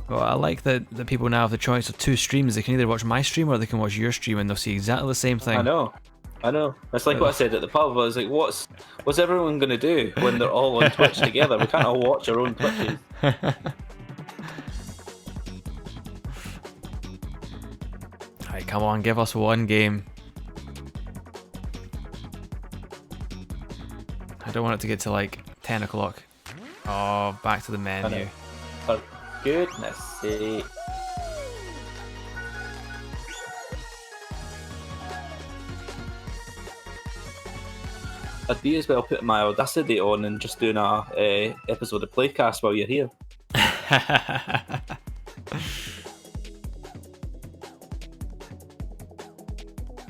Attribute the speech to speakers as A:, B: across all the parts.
A: Well, I like that people now have the choice of two streams. They can either watch my stream or they can watch your stream, and they'll see exactly the same
B: I
A: thing.
B: know. It's like what I said at the pub. I was like, what's everyone gonna do when they're all on Twitch together? We can't all watch our own Twitches.
A: Alright, come on, give us one game. I don't want it to get to like 10 o'clock. Oh, back to the menu.
B: For goodness sake. I'd be as well putting my Audacity on and just doing a episode of Playcast while you're here.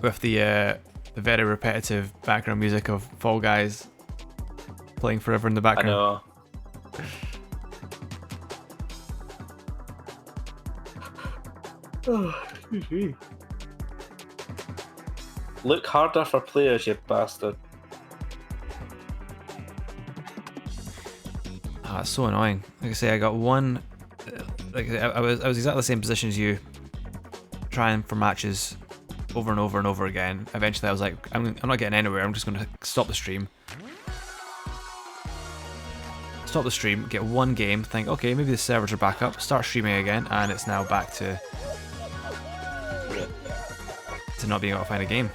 A: With the very repetitive background music of Fall Guys playing forever in the
B: I
A: background.
B: know. Oh, excuse me. Look harder for players, you bastard.
A: Ah, it's so annoying. Like I say, I got one. Like I was exactly the same position as you, trying for matches over and over and over again. Eventually, I was like, I'm not getting anywhere. I'm just going to stop the stream. Stop the stream, get one game, think, okay, maybe the servers are back up, start streaming again, and it's now back to not being able to find a game.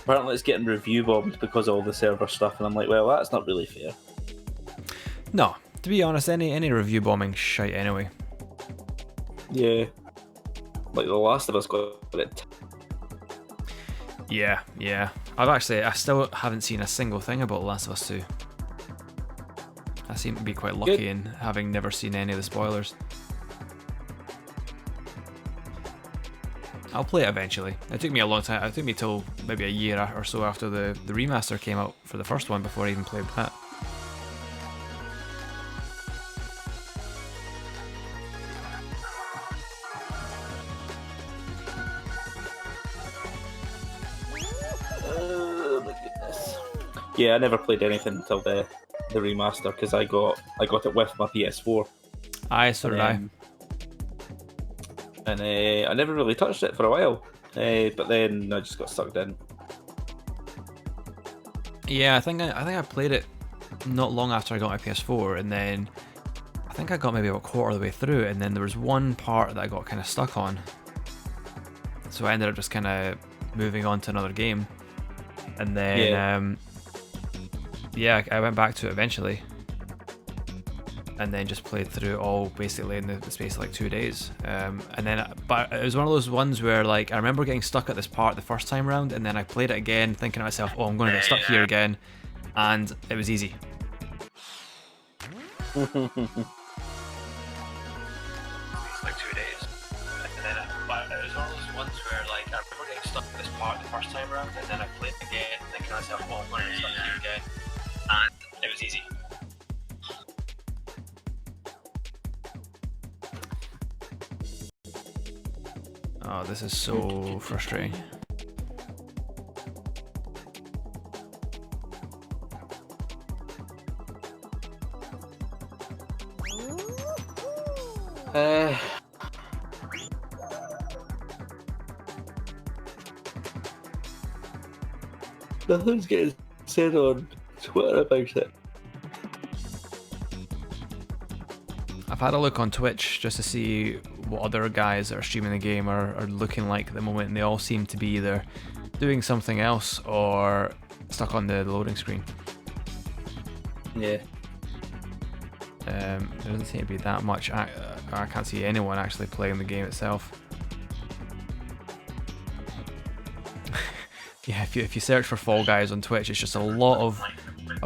B: Apparently it's getting review bombed because of all the server stuff, and I'm like, well, that's not really fair.
A: No, to be honest, any review bombing shite anyway.
B: Yeah. Like The Last of Us got it.
A: Yeah. I still haven't seen a single thing about The Last of Us 2. I seem to be quite lucky in having never seen any of the spoilers. I'll play it eventually. It took me a long time. It took me till maybe a year or so after the remaster came out for the first one before I even played that.
B: Oh my goodness. Yeah, I never played anything until the remaster because I got it with my PS4.
A: Aye, so did I.
B: And I never really touched it for a while, but then I just got sucked in.
A: Yeah, I think I played it not long after I got my PS4, and then I think I got maybe about a quarter of the way through, and then there was one part that I got kind of stuck on. So I ended up just kind of moving on to another game, and then I went back to it eventually, and then just played through it all basically in the space of like 2 days. But it was one of those ones where like I remember getting stuck at this part the first time round, and then I played it again thinking to myself, oh, I'm going to get stuck here again, and it was easy.
C: Like 2 days. And then it was one of those ones where like I remember getting stuck at this part the first time round, and then I played it again thinking to myself, oh, I'm going to get stuck here again, and it was easy.
A: Oh, this is so frustrating.
B: Nothing's getting said on Twitter about it.
A: I've had a look on Twitch just to see what other guys that are streaming the game are looking like at the moment, and they all seem to be either doing something else or stuck on the loading screen.
B: Yeah.
A: There doesn't seem to be that much. I can't see anyone actually playing the game itself. Yeah, if you search for Fall Guys on Twitch, it's just a lot of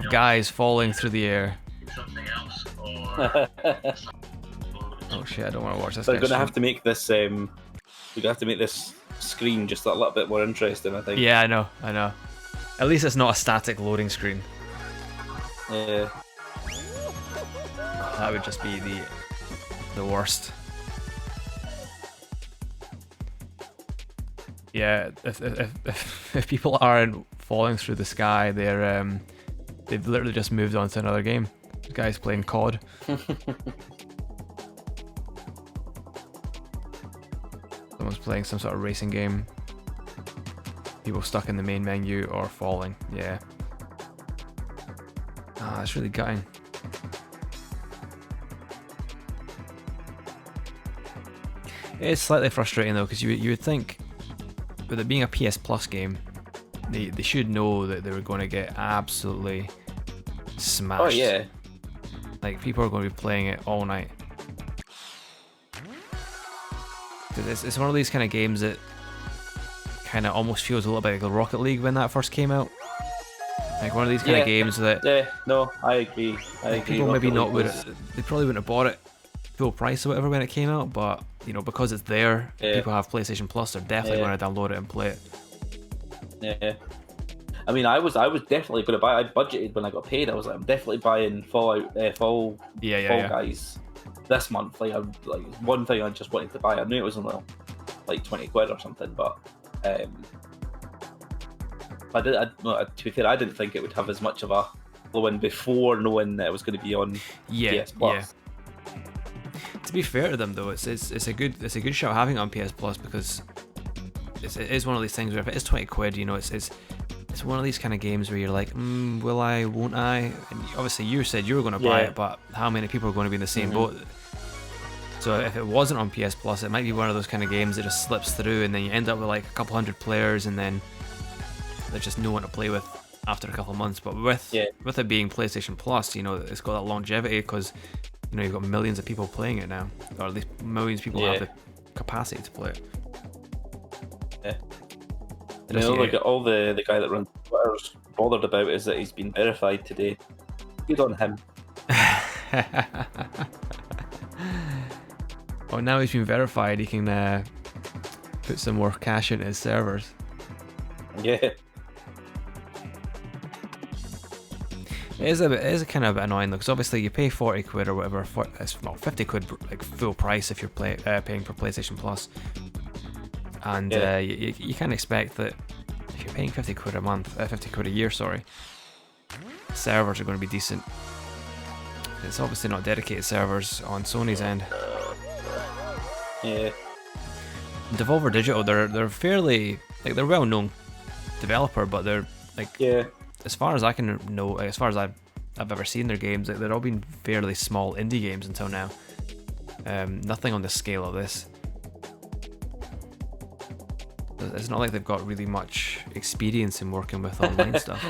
A: guys falling through the air. Oh shit! I don't want to watch this.
B: They're gonna have to make this. We're gonna have to make this screen just a little bit more interesting, I think.
A: Yeah, I know. At least it's not a static loading screen.
B: Yeah.
A: That would just be the worst. Yeah, if people aren't falling through the sky, they've literally just moved on to another game. Guys playing COD. Someone's playing some sort of racing game. People stuck in the main menu or falling. Yeah. Ah, that's really gutting. It's slightly frustrating though, because you would think, with it being a PS Plus game, they should know that they were going to get absolutely smashed.
B: Oh yeah.
A: Like, people are going to be playing it all night. 'Cause it's one of these kind of games that kind of almost feels a little bit like Rocket League when that first came out. Like one of these kind of games that
B: no, I agree.
A: People maybe not would. They probably wouldn't have bought it full price or whatever when it came out, but you know, because it's there, people have PlayStation Plus. They're definitely going to download it and play it.
B: Yeah. I mean, I was definitely going to buy. I budgeted when I got paid. I was like, I'm definitely buying Fall Guys this month. Like one thing I just wanted to buy. I knew it was only like 20 quid or something, but to be fair, I didn't think it would have as much of a following before knowing that it was going to be on PS Plus.
A: Yeah. To be fair to them though, it's a good shout having it on PS Plus, because it is one of these things where if it is 20 quid, you know, it's one of these kind of games where you're like, will I, won't I? And obviously you said you were going to buy it, but how many people are going to be in the same boat? So if it wasn't on PS Plus, it might be one of those kind of games that just slips through, and then you end up with like a couple hundred players, and then there's just no one to play with after a couple of months. But with it being PlayStation Plus, you know, it's got that longevity, because you know, you've got millions of people playing it now, or at least millions of people have the capacity to play it.
B: Yeah. You know, like all the guy that runs Twitter's bothered about is that he's been verified today. Good on him.
A: Oh, now he's been verified, he can put some more cash into his servers.
B: Yeah.
A: It is kind of annoying though, because obviously you pay 40 quid or whatever, it's not 50 quid like full price if you're paying for PlayStation Plus. And you can't expect that if you're paying 50 quid a month, 50 quid a year, sorry, servers are going to be decent. It's obviously not dedicated servers on Sony's end.
B: Yeah.
A: Devolver Digital, they're fairly, like, they're a well-known developer, but they're like, as far as I can know, as far as I've ever seen their games, like, they've all been fairly small indie games until now. Nothing on the scale of this. It's not like they've got really much experience in working with online stuff.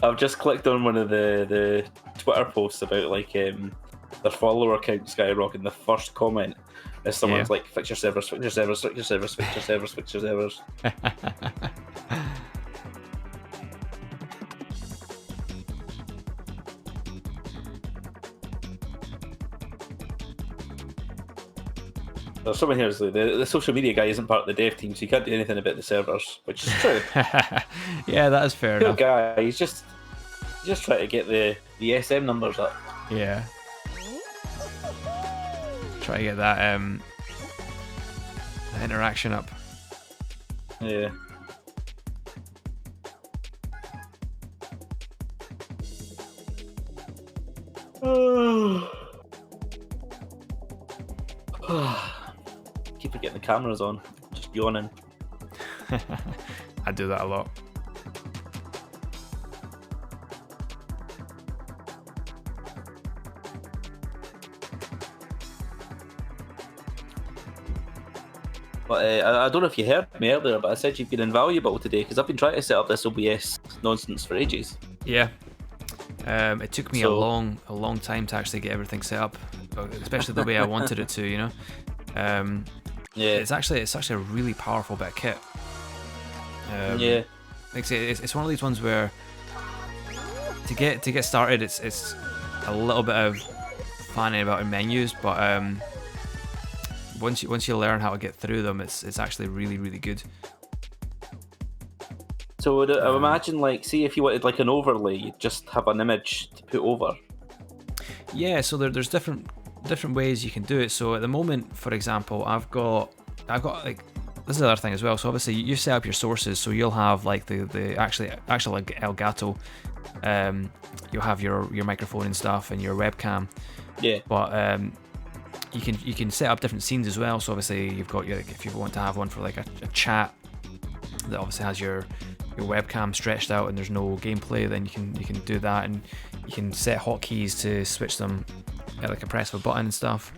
B: I've just clicked on one of the Twitter posts about like their follower count skyrocketing. The first comment is someone's like, fix your servers, fix your servers, fix your servers, fix your servers, fix your servers. There's someone here who's like, the social media guy isn't part of the dev team, so you can't do anything about the servers, which is true.
A: Yeah, that is fair enough.
B: Guy, he's just trying to get the SM numbers up.
A: Yeah. Try to get that interaction up.
B: Yeah. Keep forgetting the cameras on, just yawning.
A: I do that a lot.
B: But I don't know if you heard me earlier, but I said you've been invaluable today, because I've been trying to set up this OBS nonsense for ages.
A: Yeah. It took me a long time to actually get everything set up, especially the way I wanted it to, you know. It's actually a really powerful bit of kit. Like I say, it's one of these ones where to get started, it's a little bit of fanning about in menus, but once you learn how to get through them, it's actually really, really good.
B: So I imagine, like, see if you wanted like an overlay, you'd just have an image to put over.
A: Yeah, so there's different ways you can do it. So at the moment, for example, I've got like, this is the other thing as well. So obviously you set up your sources, so you'll have like the actual like Elgato you'll have your microphone and stuff and your webcam.
B: Yeah.
A: But you can set up different scenes as well. So obviously you've got your, like, if you want to have one for like a chat that obviously has your webcam stretched out and there's no gameplay, then you can do that, and you can set hotkeys to switch them at like a press of a button and stuff.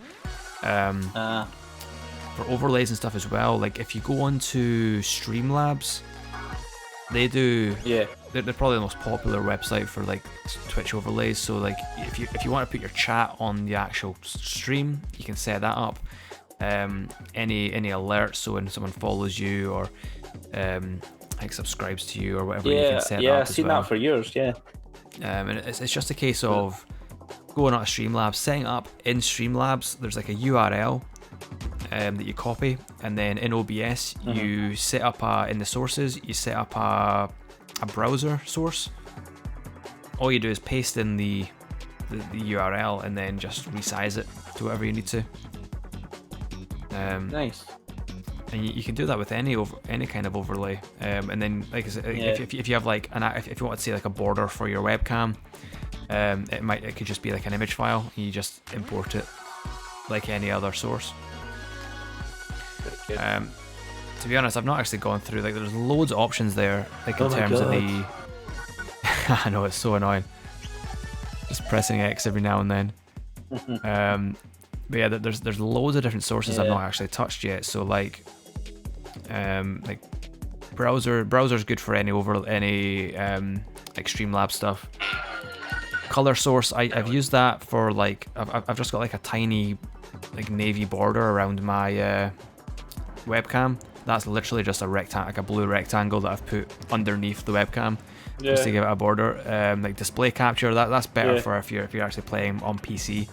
A: For overlays and stuff as well, like if you go onto Streamlabs, they do.
B: Yeah.
A: They're probably the most popular website for like Twitch overlays. So like if you want to put your chat on the actual stream, you can set that up. Any alerts, so when someone follows you or like subscribes to you or whatever, you can set that up
B: I've seen that for years. Yeah.
A: And it's just a case of going on to Streamlabs, setting up in Streamlabs. There's like a URL that you copy, and then in OBS you set up in the sources, you set up a browser source. All you do is paste in the URL and then just resize it to whatever you need to.
B: Nice.
A: And you can do that with any kind of overlay. And then, like I said, if you have like if you want to see like a border for your webcam, it could just be like an image file. And you just import it like any other source. To be honest, I've not actually gone through, like, there's loads of options there, like in terms of the I know, it's so annoying, just pressing X every now and then. But yeah, there's loads of different sources I've not actually touched yet. So like browser's good for any like Streamlabs stuff. Color source, I've used that for like I've just got like a tiny like navy border around my webcam. That's literally just a like a blue rectangle that I've put underneath the webcam just to give it a border. Like display capture, that's better for if you're actually playing on PC.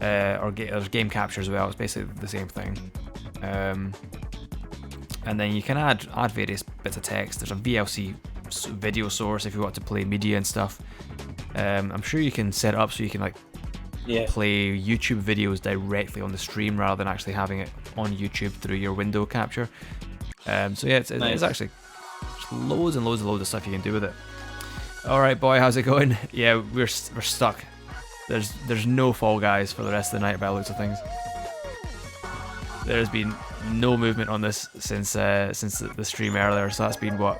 A: Or there's game capture as well. It's basically the same thing. And then you can add various bits of text. There's a VLC video source if you want to play media and stuff. I'm sure you can set it up so you can like play YouTube videos directly on the stream rather than actually having it on YouTube through your window capture. So yeah, it's actually loads and loads of stuff you can do with it. All right, boy, how's it going? Yeah, we're stuck. There's no Fall Guys for the rest of the night by the looks of things. There's been no movement on this since the stream earlier, so that's been what,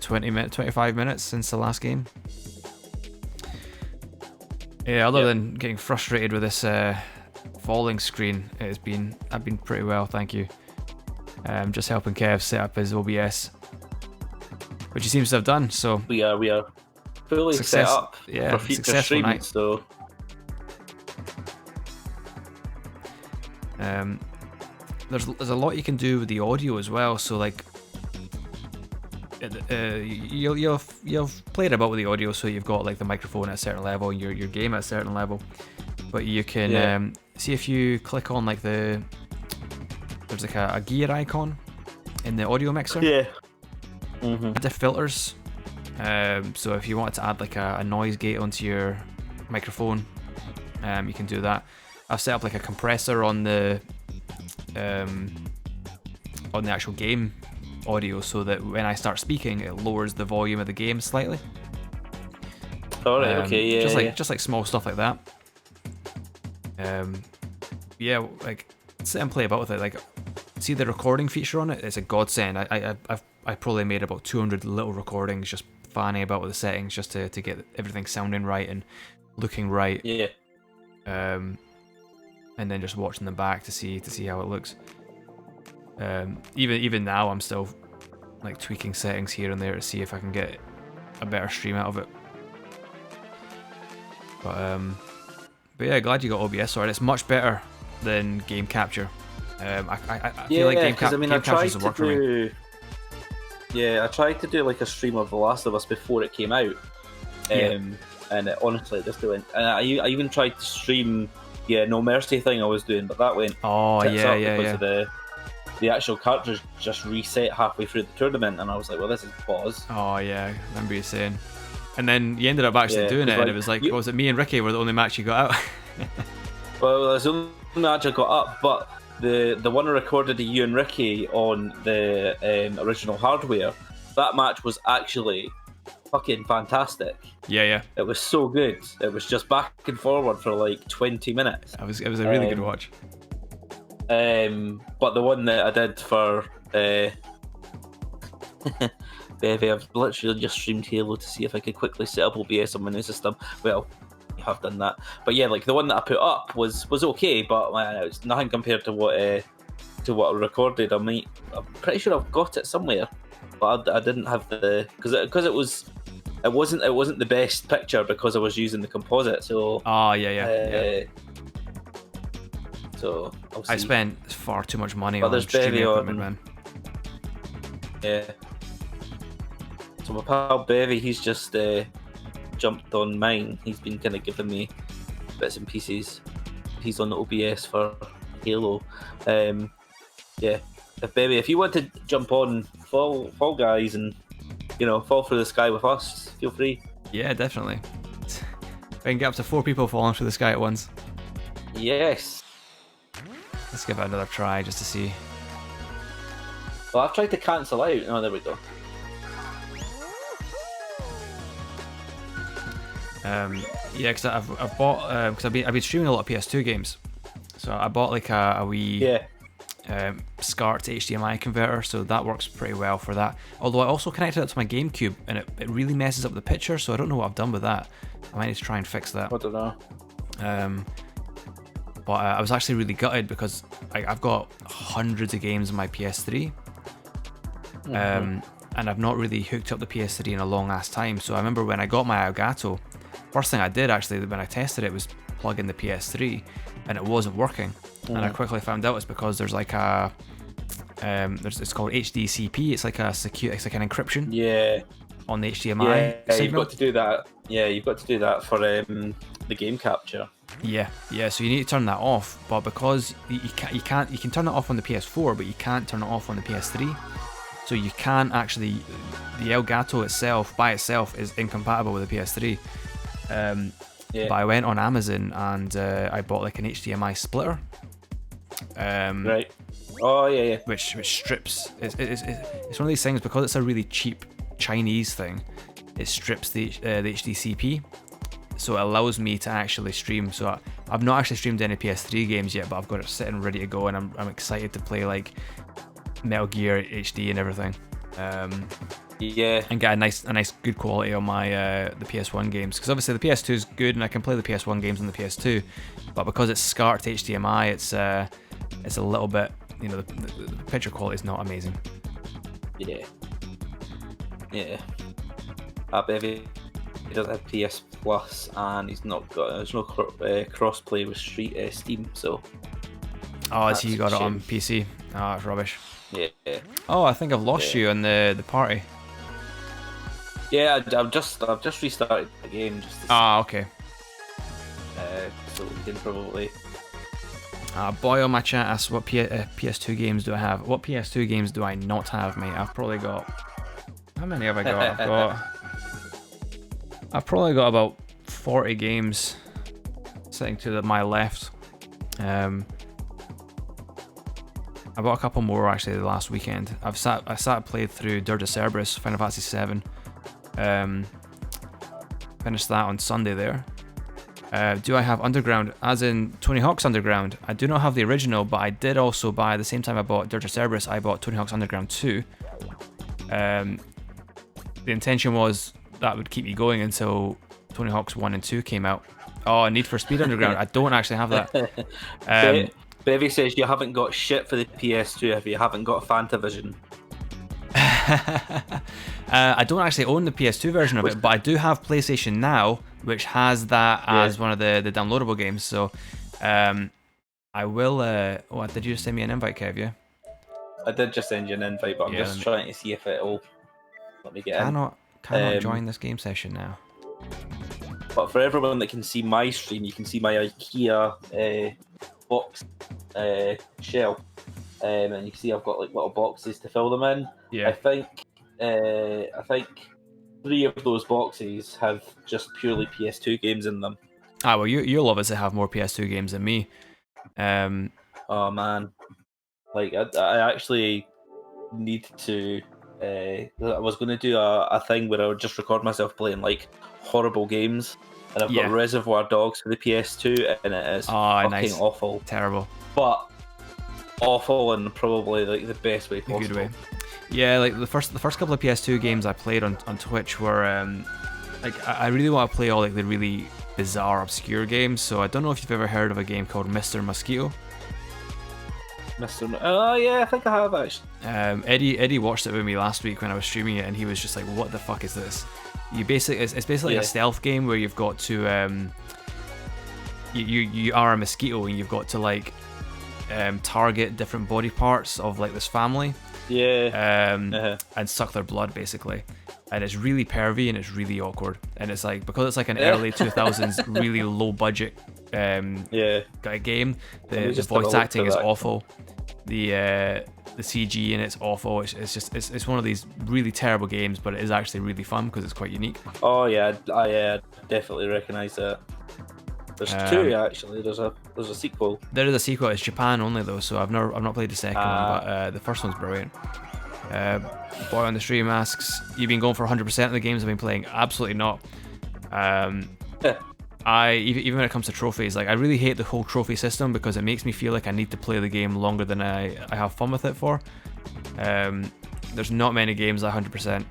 A: 25 minutes since the last game. Yeah, other than getting frustrated with this falling screen, I've been pretty well, thank you. Just helping Kev set up his OBS, which he seems to have done. So
B: we are fully set up for future streaming. So
A: there's a lot you can do with the audio as well. So like you've played about with the audio, so you've got like the microphone at a certain level and your game at a certain level, but you can see if you click on like there's like a gear icon in the audio mixer. Add the filters. So if you wanted to add like a noise gate onto your microphone, you can do that. I've set up like a compressor on the actual game audio so that when I start speaking, it lowers the volume of the game slightly.
B: Alright, okay,
A: just like small stuff like that. Like sit and play about with it. Like, see the recording feature on it? It's a godsend. I probably made about 200 little recordings just fanning about with the settings just to get everything sounding right and looking right.
B: Yeah.
A: And then just watching them back to see how it looks. Even now, I'm still like tweaking settings here and there to see if I can get a better stream out of it. But yeah, glad you got OBS sorted. It's much better than game capture. I feel like game capture doesn't work for me.
B: Yeah, I tried to do like a stream of The Last of Us before it came out, and honestly, it just went. And I even tried to stream No Mercy thing I was doing, but that went because of the actual cartridge just reset halfway through the tournament, and I was like, well, this is pause.
A: Oh yeah, I remember you saying. And then you ended up actually doing it, and it was like, was it me and Ricky were the only match you got out?
B: Well, it was the only match I got up, but the one I recorded of you and Ricky on the original hardware, that match was actually fucking fantastic.
A: Yeah.
B: It was so good. It was just back and forward for like 20 minutes.
A: It was a really good watch.
B: But the one that I did for Bevy, I've literally just streamed Halo to see if I could quickly set up OBS on my new system. Well, you have done that. But yeah, like the one that I put up was okay, but it's nothing compared to what I recorded. I'm pretty sure I've got it somewhere, but I didn't have the because it wasn't the best picture because I was using the composite. So
A: yeah.
B: So
A: I spent far too much money
B: on
A: streaming equipment, man.
B: Yeah. So my pal Bevy, he's just jumped on mine. He's been kind of giving me bits and pieces. He's on the OBS for Halo. Yeah. If you want to jump on Fall Guys and fall through the sky with us, feel free.
A: Yeah, definitely. If I can get up to 4 people falling through the sky at once.
B: Yes.
A: Let's give it another try just to see.
B: Well, I've tried to cancel out. Oh, there we go.
A: Yeah, because I've bought because I've been streaming a lot of PS2 games, so I bought like a wee SCART to HDMI converter, so that works pretty well for that. Although I also connected it to my GameCube, and it really messes up the picture, so I don't know what I've done with that. I might need to try and fix that.
B: I don't know.
A: But I was actually really gutted because I've got hundreds of games on my PS3. And I've not really hooked up the PS3 in a long ass time. So I remember when I got my Elgato, first thing I did actually when I tested it was plug in the PS3, and it wasn't working. And I quickly found out it's because there's like a it's called HDCP. It's like a it's like an encryption.
B: Yeah.
A: On the HDMI.
B: Yeah, you've got to do that. Yeah, you've got to do that for the game capture.
A: Yeah. So you need to turn that off, but because you can turn it off on the PS4, but you can't turn it off on the PS3. So you can't actually, the Elgato itself by itself is incompatible with the PS3. But I went on Amazon and I bought like an HDMI splitter.
B: Right. Oh yeah.
A: Which strips. It's one of these things, because it's a really cheap Chinese thing. It strips the HDCP, so it allows me to actually stream. So I've not actually streamed any PS3 games yet, but I've got it sitting ready to go, and I'm excited to play like Metal Gear HD and everything. And get a nice good quality on my the PS1 games, because obviously the PS2 is good and I can play the PS1 games on the PS2, but because it's SCART to HDMI, it's a little bit, the picture quality is not amazing.
B: Yeah. Baby, he doesn't have PS Plus, and there's no cross-play with Steam, so.
A: Oh, so you got it on PC? Oh, it's rubbish.
B: Yeah.
A: Oh, I think I've lost you in the party.
B: Yeah, I've just restarted the game just to see.
A: Okay.
B: So we can probably.
A: Boy on my chat asks what PS2 games do I have? What PS2 games do I not have, mate? I've probably got. How many have I got? I've probably got about 40 games sitting to my left. I bought a couple more actually last weekend. I sat and played through Dirge of Cerberus, Final Fantasy 7. Finished that on Sunday there. Do I have Underground, as in Tony Hawk's Underground? I do not have the original, but I did also buy, the same time I bought Dirge of Cerberus, I bought Tony Hawk's Underground 2. The intention was that would keep me going until Tony Hawk's 1 and 2 came out. Oh, Need for Speed Underground. I don't actually have that.
B: Bevy says you haven't got shit for the PS2 if you haven't got Fantavision.
A: I don't actually own the PS2 version of it, but I do have PlayStation Now, which has that as one of the downloadable games. So I will. Did you just send me an invite, Kev? Yeah.
B: I did just send you an invite, but I'm just trying to see if it'll let me get in.
A: Cannot join this game session now.
B: But for everyone that can see my stream, you can see my IKEA box shell, and you can see I've got like little boxes to fill them in.
A: Yeah.
B: I think 3 of those boxes have just purely PS2 games in them.
A: Well, you'll obviously have more PS2 games than me.
B: Oh man, like I actually need to I was going to do a thing where I would just record myself playing like horrible games, and I've got Reservoir Dogs for the PS2, and it is fucking awful,
A: terrible,
B: but awful in probably like the best way possible.
A: Good way. Yeah, like the first couple of PS2 games I played on Twitch were like I really want to play all like the really bizarre, obscure games. So I don't know if you've ever heard of a game called Mr. Mosquito.
B: Oh yeah, I think I have actually.
A: Eddie watched it with me last week when I was streaming it, and he was just like, "What the fuck is this?" It's basically like a stealth game where you've got to you are a mosquito, and you've got to like target different body parts of like this family. And suck their blood basically, and it's really pervy and it's really awkward, and it's like because it's like an early 2000s really low budget game, the voice acting is awful, the CG in it's awful. It's one of these really terrible games, but it is actually really fun because it's quite unique.
B: Oh yeah, I definitely recognise that. There's two actually. There's a sequel.
A: There is a sequel. It's Japan only though, so I've not played the second one, but the first one's brilliant. Boy on the stream asks, "You've been going for 100% of the games I've been playing?" Absolutely not. I even when it comes to trophies, like I really hate the whole trophy system because it makes me feel like I need to play the game longer than I have fun with it for. There's not many games I 100%.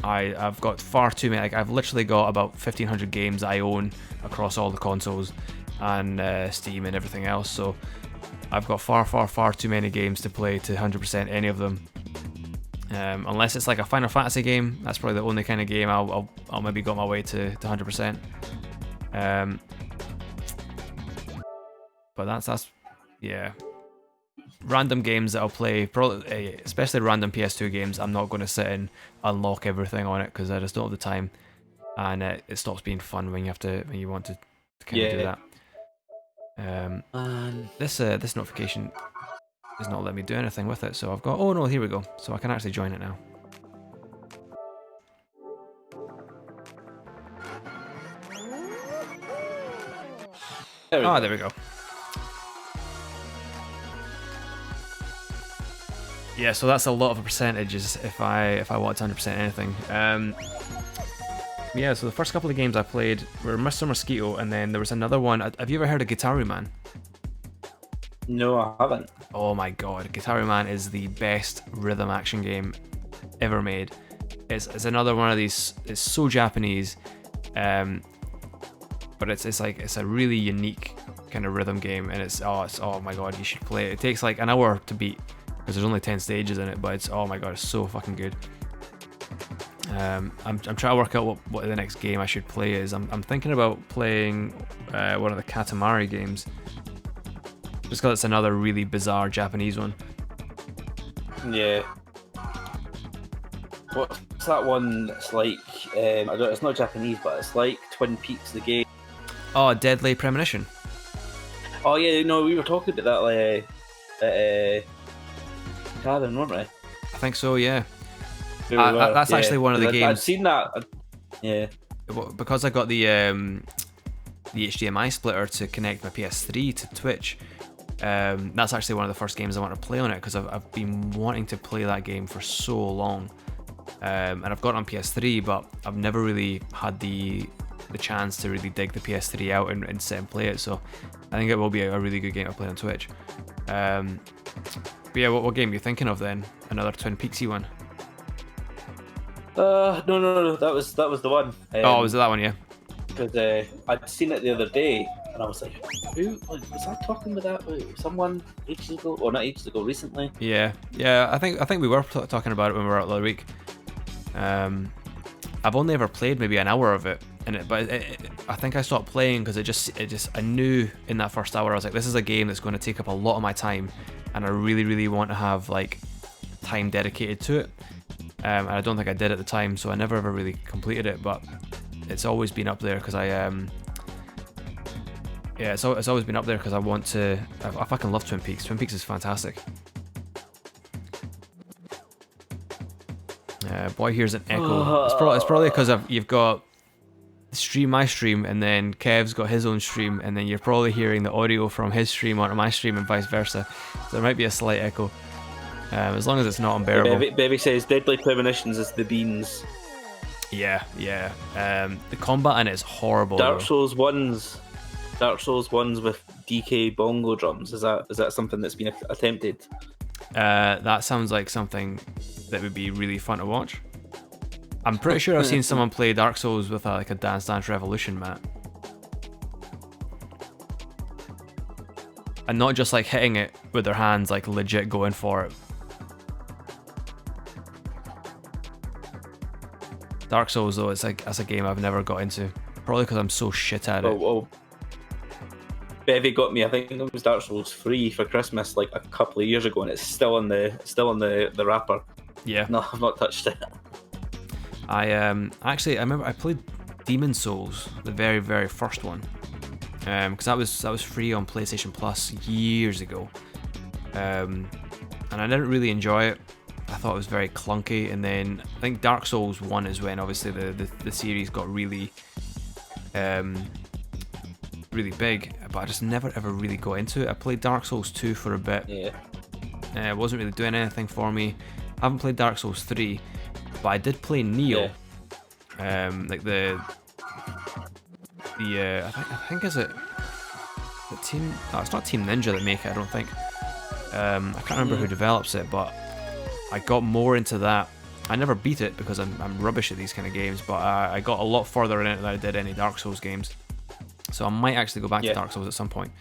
A: I've got far too many. Like I've literally got about 1,500 games I own across all the consoles and Steam and everything else. So I've got far too many games to play to 100% any of them. Unless it's like a Final Fantasy game, that's probably the only kind of game I'll maybe go my way to 100%. But that's random games that I'll play, probably especially random PS2 games. I'm not going to sit and unlock everything on it because I just don't have the time, and it stops being fun when you want to kind of do that. This notification is not letting me do anything with it, so I've got. Oh no, here we go. So I can actually join it now. There we go. Yeah, so that's a lot of percentages if I want to 100% anything. Yeah, so the first couple of games I played were Mr. Mosquito, and then there was another one. Have you ever heard of Guitar Man?
B: No, I haven't.
A: Oh my god, Guitar Man is the best rhythm action game ever made. It's another one of these. It's so Japanese, but it's a really unique kind of rhythm game, and it's oh my god, you should play it. It takes like an hour to beat because there's only 10 stages in it, but it's oh my god, it's so fucking good. I'm trying to work out what the next game I should play is. I'm thinking about playing one of the Katamari games, just because it's another really bizarre Japanese one.
B: Yeah. What's that one that's like? It's not Japanese, but it's like Twin Peaks the game.
A: Oh, Deadly Premonition.
B: Oh yeah, no, we were talking about that Carbon, weren't we?
A: I think so, yeah. That's actually one of the games.
B: I've seen that. Yeah.
A: Because I got the HDMI splitter to connect my PS3 to Twitch. That's actually one of the first games I want to play on it because I've been wanting to play that game for so long, and I've got it on PS3, but I've never really had the chance to really dig the PS3 out and sit and play it. So I think it will be a really good game to play on Twitch. But yeah, what game are you thinking of then? Another Twin Peaksy one?
B: No, that was the one.
A: Was it that one? Yeah.
B: Because I'd seen it the other day, and I was like, "Who was I talking about that with someone ages ago? Or not ages ago, recently?"
A: Yeah. I think we were talking about it when we were out the other week. I've only ever played maybe an hour of it, but I think I stopped playing because I knew in that first hour I was like, this is a game that's going to take up a lot of my time, and I really, really want to have like time dedicated to it. And I don't think I did at the time, so I never ever really completed it. But it's always been up there because it's always been up there because I want to. I fucking love Twin Peaks. Twin Peaks is fantastic. Boy, here's an echo. It's probably because you've got my stream, and then Kev's got his own stream, and then you're probably hearing the audio from his stream onto my stream and vice versa. So there might be a slight echo. As long as it's not unbearable.
B: Bevy says Deadly Premonitions is the beans.
A: Yeah. The combat in it is horrible.
B: Dark Souls ones with DK bongo drums. Is that something that's been attempted?
A: That sounds like something that would be really fun to watch. I'm pretty sure I've seen someone play Dark Souls with a Dance Dance Revolution mat. And not just like hitting it with their hands, like legit going for it. Dark Souls though, that's a game I've never got into. Probably because I'm so shit at it.
B: Oh. Bevy got me. I think it was Dark Souls 3 for Christmas like a couple of years ago, and it's still on the wrapper.
A: Yeah.
B: No, I've not touched it.
A: I remember I played Demon Souls, the very, very first one, because that was free on PlayStation Plus years ago, and I didn't really enjoy it. I thought it was very clunky, and then I think Dark Souls 1 is when obviously the series got really really big, but I just never ever really got into it. I played Dark Souls 2 for a bit.
B: Yeah.
A: It wasn't really doing anything for me. I haven't played Dark Souls 3, but I did play Neo.
B: Yeah.
A: Like the I think is it the team? No, it's not Team Ninja that make it. I don't think. I can't remember who develops it, but I got more into that. I never beat it because I'm rubbish at these kind of games, but I got a lot further in it than I did any Dark Souls games. So I might actually go back to Dark Souls at some point.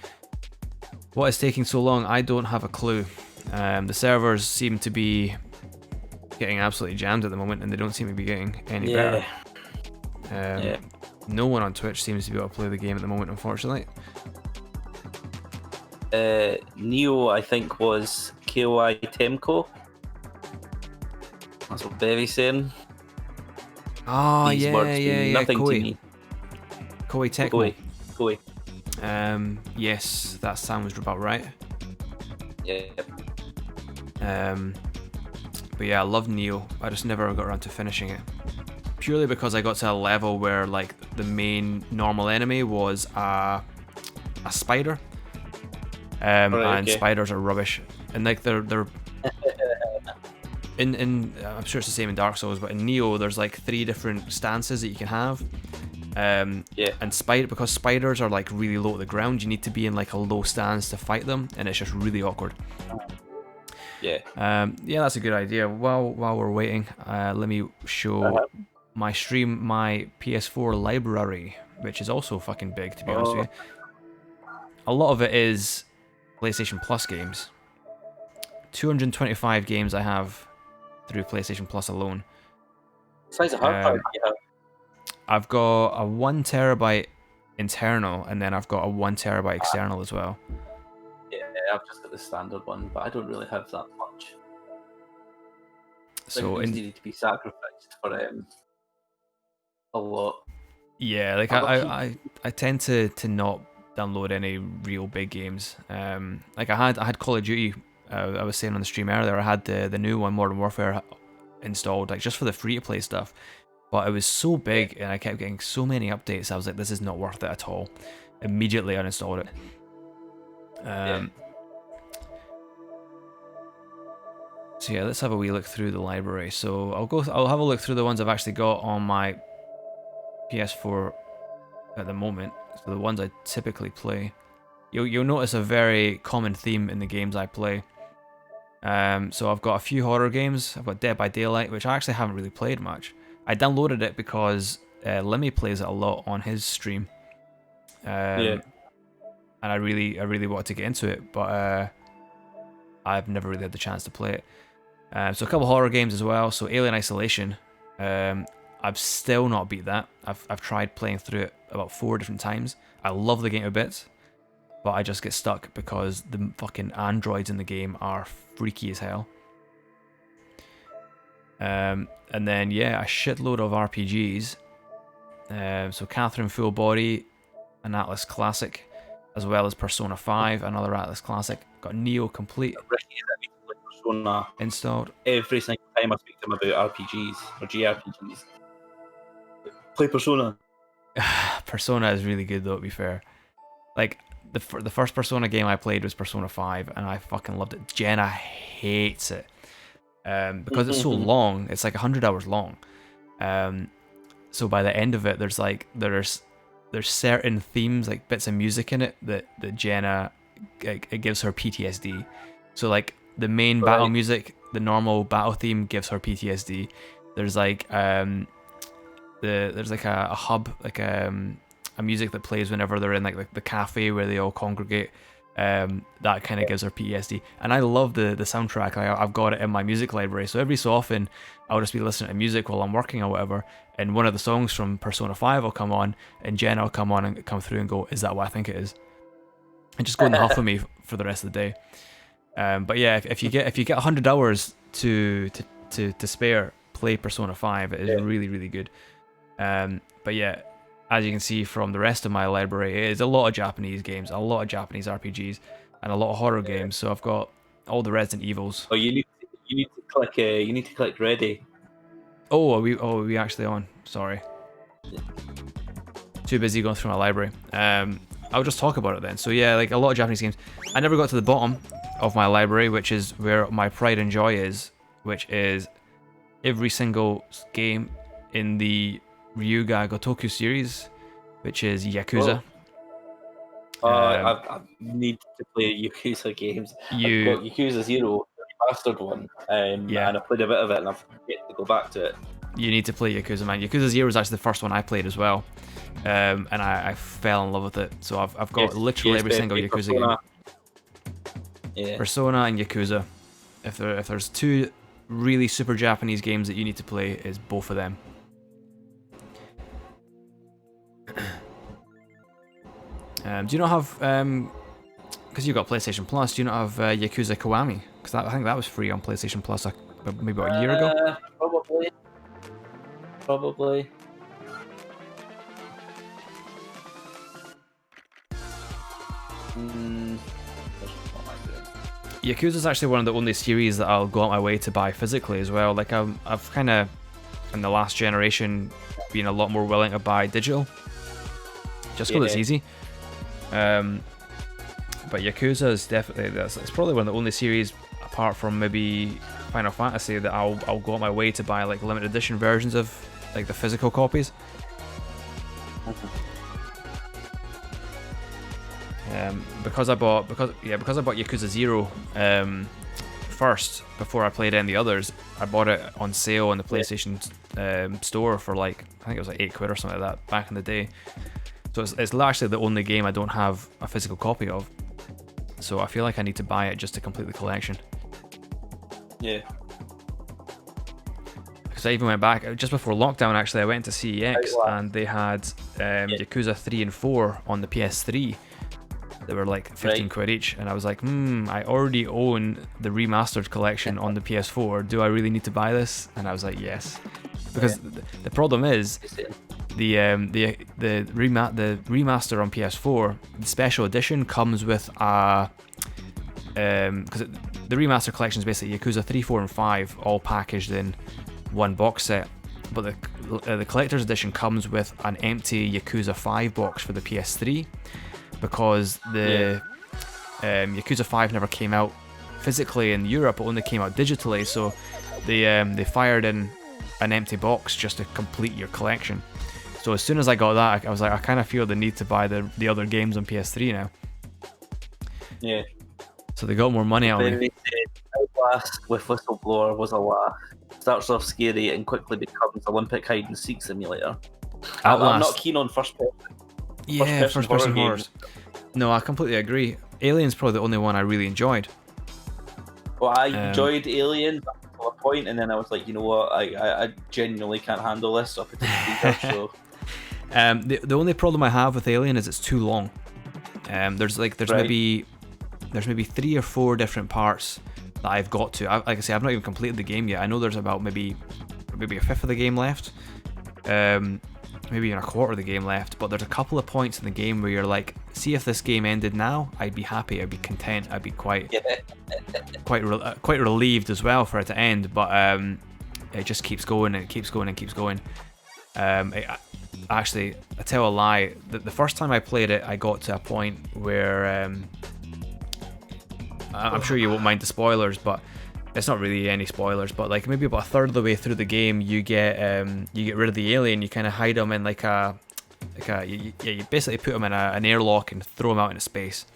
A: What is taking so long? I don't have a clue. The servers seem to be getting absolutely jammed at the moment, and they don't seem to be getting any better. No one on Twitch seems to be able to play the game at the moment, unfortunately.
B: Neo, I think, was KOI Temco. That's what Bevy's saying.
A: Oh,
B: These words mean nothing to me.
A: Koei Tecmo.
B: Koei.
A: Yes, that sounds about right.
B: Yeah.
A: But yeah, I love Neo. I just never got around to finishing it. Purely because I got to a level where like the main normal enemy was a spider. And spiders are rubbish. And like they're in I'm sure it's the same in Dark Souls, but in Neo there's like 3 different stances that you can have. And because spiders are like really low to the ground, you need to be in like a low stance to fight them, and it's just really awkward.
B: Yeah,
A: that's a good idea. While we're waiting, let me show my stream, my PS4 library, which is also fucking big, to be honest with you. A lot of it is PlayStation Plus games. 225 games I have through PlayStation Plus alone.
B: Size of hard drive you have?
A: I've got a 1 terabyte internal, and then I've got a 1 terabyte external as well.
B: Yeah, I've just got the standard one, but I don't really have that much.
A: So
B: it needed to be sacrificed for a lot.
A: Yeah, like I tend to not download any real big games. Like I had Call of Duty. I was saying on the stream earlier, I had the new one, Modern Warfare, installed, like just for the free to play stuff. But it was so big, and I kept getting so many updates. I was like, this is not worth it at all. Immediately uninstalled it. So yeah, let's have a wee look through the library. So I'll have a look through the ones I've actually got on my PS4 at the moment. So the ones I typically play. You'll notice a very common theme in the games I play. So I've got a few horror games. I've got Dead by Daylight, which I actually haven't really played much. I downloaded it because Lemmy plays it a lot on his stream. And I really wanted to get into it, but I've never really had the chance to play it. So a couple of horror games as well. So Alien Isolation. I've still not beat that. I've tried playing through it about 4 different times. I love the game a bit, but I just get stuck because the fucking androids in the game are freaky as hell. And then a shitload of RPGs. So Catherine Full Body, an Atlas classic, as well as Persona 5, another Atlas classic. Got Neo Complete
B: Persona
A: installed.
B: Every single time I speak to him about RPGs or JRPGs. Play Persona.
A: Persona is really good though, to be fair. Like the first Persona game I played was Persona 5, and I fucking loved it. Jenna hates it. because it's so long. It's like 100 hours long. So by the end of it, there's certain themes, like bits of music in it that Jenna, it gives her PTSD. So like the main battle music, the normal battle theme gives her PTSD. There's like there's like a hub, like a music that plays whenever they're in like the cafe where they all congregate. That kind of gives her PTSD, and I love the soundtrack. I've got it in my music library, so every so often I'll just be listening to music while I'm working or whatever, and one of the songs from Persona 5 will come on, and Jenna will come on and come through and go, "Is that what I think it is?" And just go in the huff with me for the rest of the day. But yeah, if you get 100 hours to spare, play Persona 5. It is really, really good. But yeah, as you can see from the rest of my library, it is a lot of Japanese games, a lot of Japanese RPGs, and a lot of horror games. So I've got all the Resident Evils.
B: Oh, you need to click ready.
A: Oh, are we actually on? Sorry. Too busy going through my library. I'll just talk about it then. So yeah, like a lot of Japanese games. I never got to the bottom of my library, which is where my pride and joy is, which is every single game in the Ryuga Gotoku series, which is Yakuza.
B: I need to play Yakuza games. I've got Yakuza 0, the remastered one, and I played a bit of it, and I've yet to go back to it.
A: You need to play Yakuza, man. Yakuza 0 was actually the first one I played as well, and I fell in love with it. So I've got literally every single Yakuza game.
B: Yeah.
A: Persona and Yakuza. If there's two really super Japanese games that you need to play, is both of them. Do you not have, because you got PlayStation Plus, do you not have Yakuza Kiwami? Because I think that was free on PlayStation Plus maybe about a year ago?
B: Probably.
A: Yakuza is actually one of the only series that I'll go out my way to buy physically as well. Like I've kind of, in the last generation, been a lot more willing to buy digital, just because it's easy. But Yakuza is definitely, it's probably one of the only series, apart from maybe Final Fantasy, that I'll go out my way to buy like limited edition versions of, like the physical copies. Because I bought Yakuza 0 first before I played any of the others. I bought it on sale on the PlayStation store for like, I think it was like £8 or something like that back in the day. So it's actually the only game I don't have a physical copy of. So I feel like I need to buy it just to complete the collection.
B: Yeah.
A: Because I even went back just before lockdown. Actually, I went to CEX and they had Yakuza 3 and 4 on the PS3. They were like 15 quid each, and I was like, I already own the remastered collection on the PS4. Do I really need to buy this? And I was like, yes, because the problem is the remaster on PS4, the special edition comes with a because the remaster collection is basically Yakuza 3, 4, and 5 all packaged in one box set, but the collector's edition comes with an empty Yakuza 5 box for the PS3. Because the Yakuza 5 never came out physically in Europe, it only came out digitally, so they fired in an empty box just to complete your collection. So as soon as I got that, I was like, I kind of feel the need to buy the other games on PS3 now.
B: Yeah.
A: So they got more money out of me.
B: Outlast with Whistleblower was a laugh. Starts off scary and quickly becomes Olympic hide and seek simulator. I'm not keen on first person.
A: Yeah, first person horrors. No, I completely agree. Alien's probably the only one I really enjoyed.
B: Well, I enjoyed Aliens up to a point, and then I was like, you know what, I genuinely can't handle this, so I put it so.
A: The only problem I have with Alien is it's too long. There's maybe 3 or 4 different parts that I've got to. Like I say, I've not even completed the game yet. I know there's about maybe a fifth of the game left. Maybe even a quarter of the game left, but there's a couple of points in the game where you're like, see, if this game ended now, I'd be happy, I'd be content, I'd be quite relieved as well for it to end. But it just keeps going and it keeps going and keeps going. Actually, I tell a lie. The first time I played it, I got to a point where I'm sure you won't mind the spoilers, but it's not really any spoilers, but like maybe about a third of the way through the game, you get rid of the alien. You kind of hide him in you basically put him in an airlock and throw him out into space.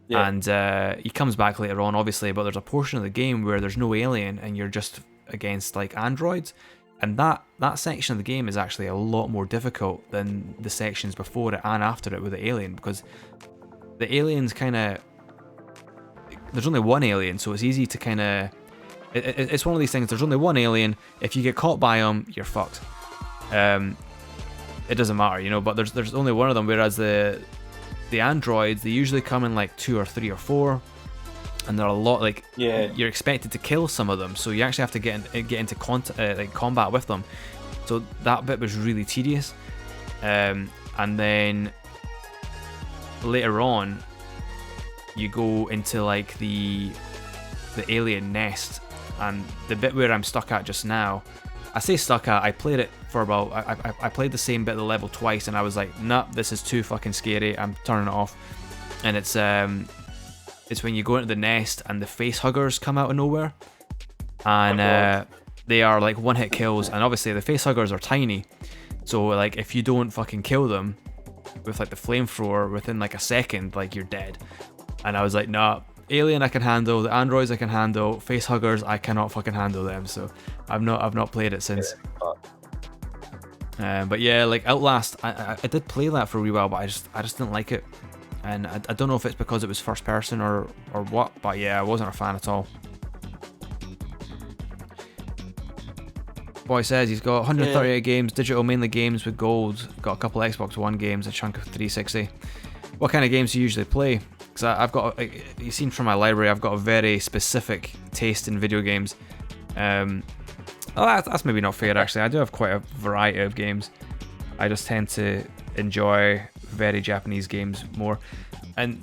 A: Yeah. And he comes back later on, obviously, but there's a portion of the game where there's no alien and you're just against like androids, and that section of the game is actually a lot more difficult than the sections before it and after it with the alien, because the aliens there's only one alien, so it's easy to kind of it's one of these things. There's only one alien. If you get caught by him, you're fucked. It doesn't matter, you know. But there's only one of them. Whereas the androids, they usually come in like 2 or 3 or 4, and they're a lot like you're expected to kill some of them. So you actually have to get into combat with them. So that bit was really tedious. And then later on, you go into like the alien nest, and the bit where I'm stuck at just now, I say stuck at, I played it for about I played the same bit of the level twice, and I was like, nah, this is too fucking scary, I'm turning it off. And it's when you go into the nest and the face huggers come out of nowhere, and they are like one-hit kills, and obviously the face huggers are tiny, so like if you don't fucking kill them with like the flamethrower within like a second, like you're dead. And I was like, nah, alien I can handle, the androids I can handle, face huggers I cannot fucking handle them. So I've not played it since. But yeah, like Outlast, I did play that for a wee while, but I just didn't like it, and I don't know if it's because it was first person or what, but yeah, I wasn't a fan at all. Boy says he's got 138 games, digital mainly games with gold, got a couple of Xbox One games, a chunk of 360. What kind of games do you usually play? Because I've got, you've seen from my library, I've got a very specific taste in video games. That's maybe not fair, actually. I do have quite a variety of games. I just tend to enjoy very Japanese games more. And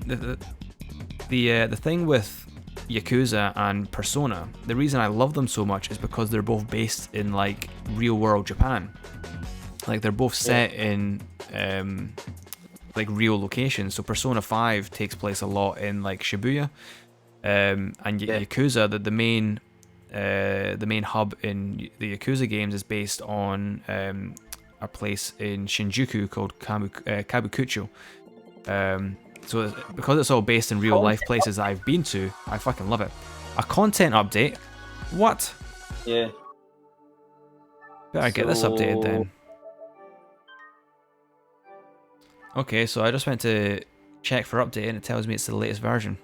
A: the thing with Yakuza and Persona, the reason I love them so much is because they're both based in like real world Japan. Like they're both set in like real locations. So Persona 5 takes place a lot in like Shibuya, and Yakuza, the main hub in the Yakuza games is based on a place in Shinjuku called Kabukicho. So because it's all based in real life places that I've been to, I fucking love it. A content update? What?
B: Yeah.
A: Better get this updated then. Okay, so I just went to check for update and it tells me it's the latest version.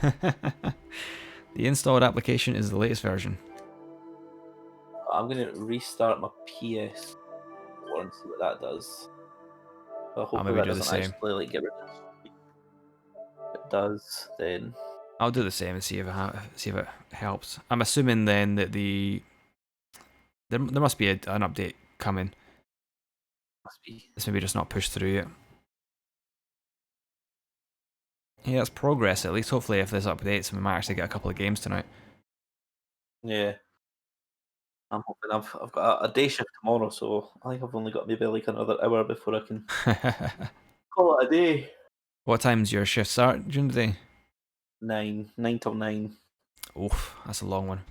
A: The installed application is the latest version.
B: I'm gonna restart my PS and see what that does. But hopefully that doesn't actually like get rid of it. If it does, then
A: I'll do the same and see if it helps. I'm assuming then that there must be an update coming.
B: Must be.
A: It's maybe just not pushed through yet. Yeah, it's progress at least. Hopefully, if this updates, we might actually get a couple of games tonight.
B: Yeah. I'm hoping I've got a day shift tomorrow, so I think I've only got maybe like another hour before I can call it a day.
A: What time's your shift start during the day?
B: 9 till 9.
A: Oof, that's a long one.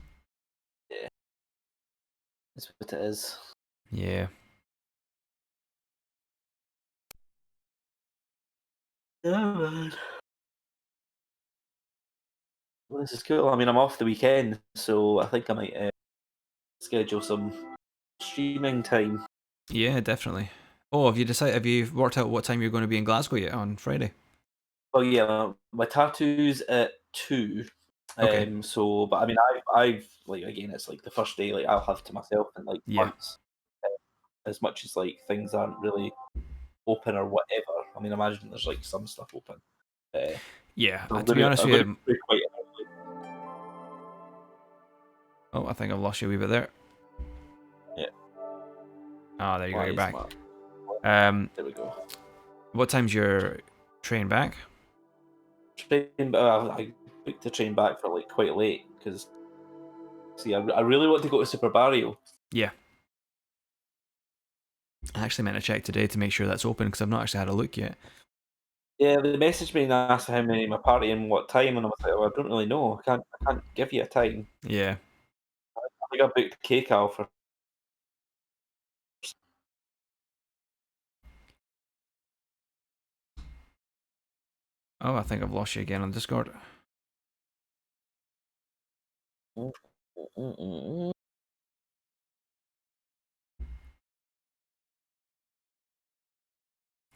B: Yeah. That's what it is.
A: Yeah.
B: Yeah, man. Well, this is cool. I mean, I'm off the weekend, so I think I might schedule some streaming time.
A: Yeah, definitely. Oh, have you worked out what time you're going to be in Glasgow yet on Friday?
B: Oh yeah, my tattoo's at 2.
A: Okay.
B: So, but I mean, I've like, again, it's like the first day, like I'll have to myself in like months. As much as like things aren't really open or whatever. I mean, imagine there's like some stuff open.
A: Yeah,
B: so
A: to be honest with you.
B: Quite
A: Oh, I think I've lost you a wee bit there.
B: Yeah.
A: Ah, there you go. You're back.
B: There we go.
A: What time's your train back?
B: I booked the train back for like quite late because, see, I really want to go to Super Barrio.
A: Yeah. I actually meant to check today to make sure that's open because I've not actually had a look yet.
B: Yeah, they messaged me and asked how many my party and what time, and I was like, "Well, I don't really know. I can't give you a time."
A: Yeah.
B: I think I booked cake out for.
A: Oh, I think I've lost you again on Discord.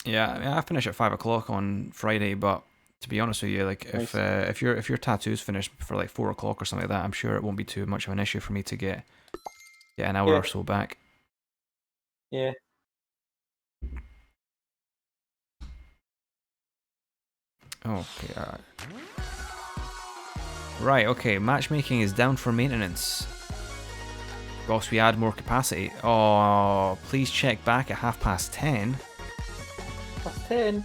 A: Yeah, I mean, I finish at 5 o'clock on Friday, but to be honest with you, like
B: Nice.
A: if your tattoo's finished for like 4 o'clock or something like that, I'm sure it won't be too much of an issue for me to get an hour or so back.
B: Yeah.
A: Okay. Right. Okay. Matchmaking is down for maintenance. Whilst we add more capacity. Oh, please check back at 10:30.
B: Plus 10.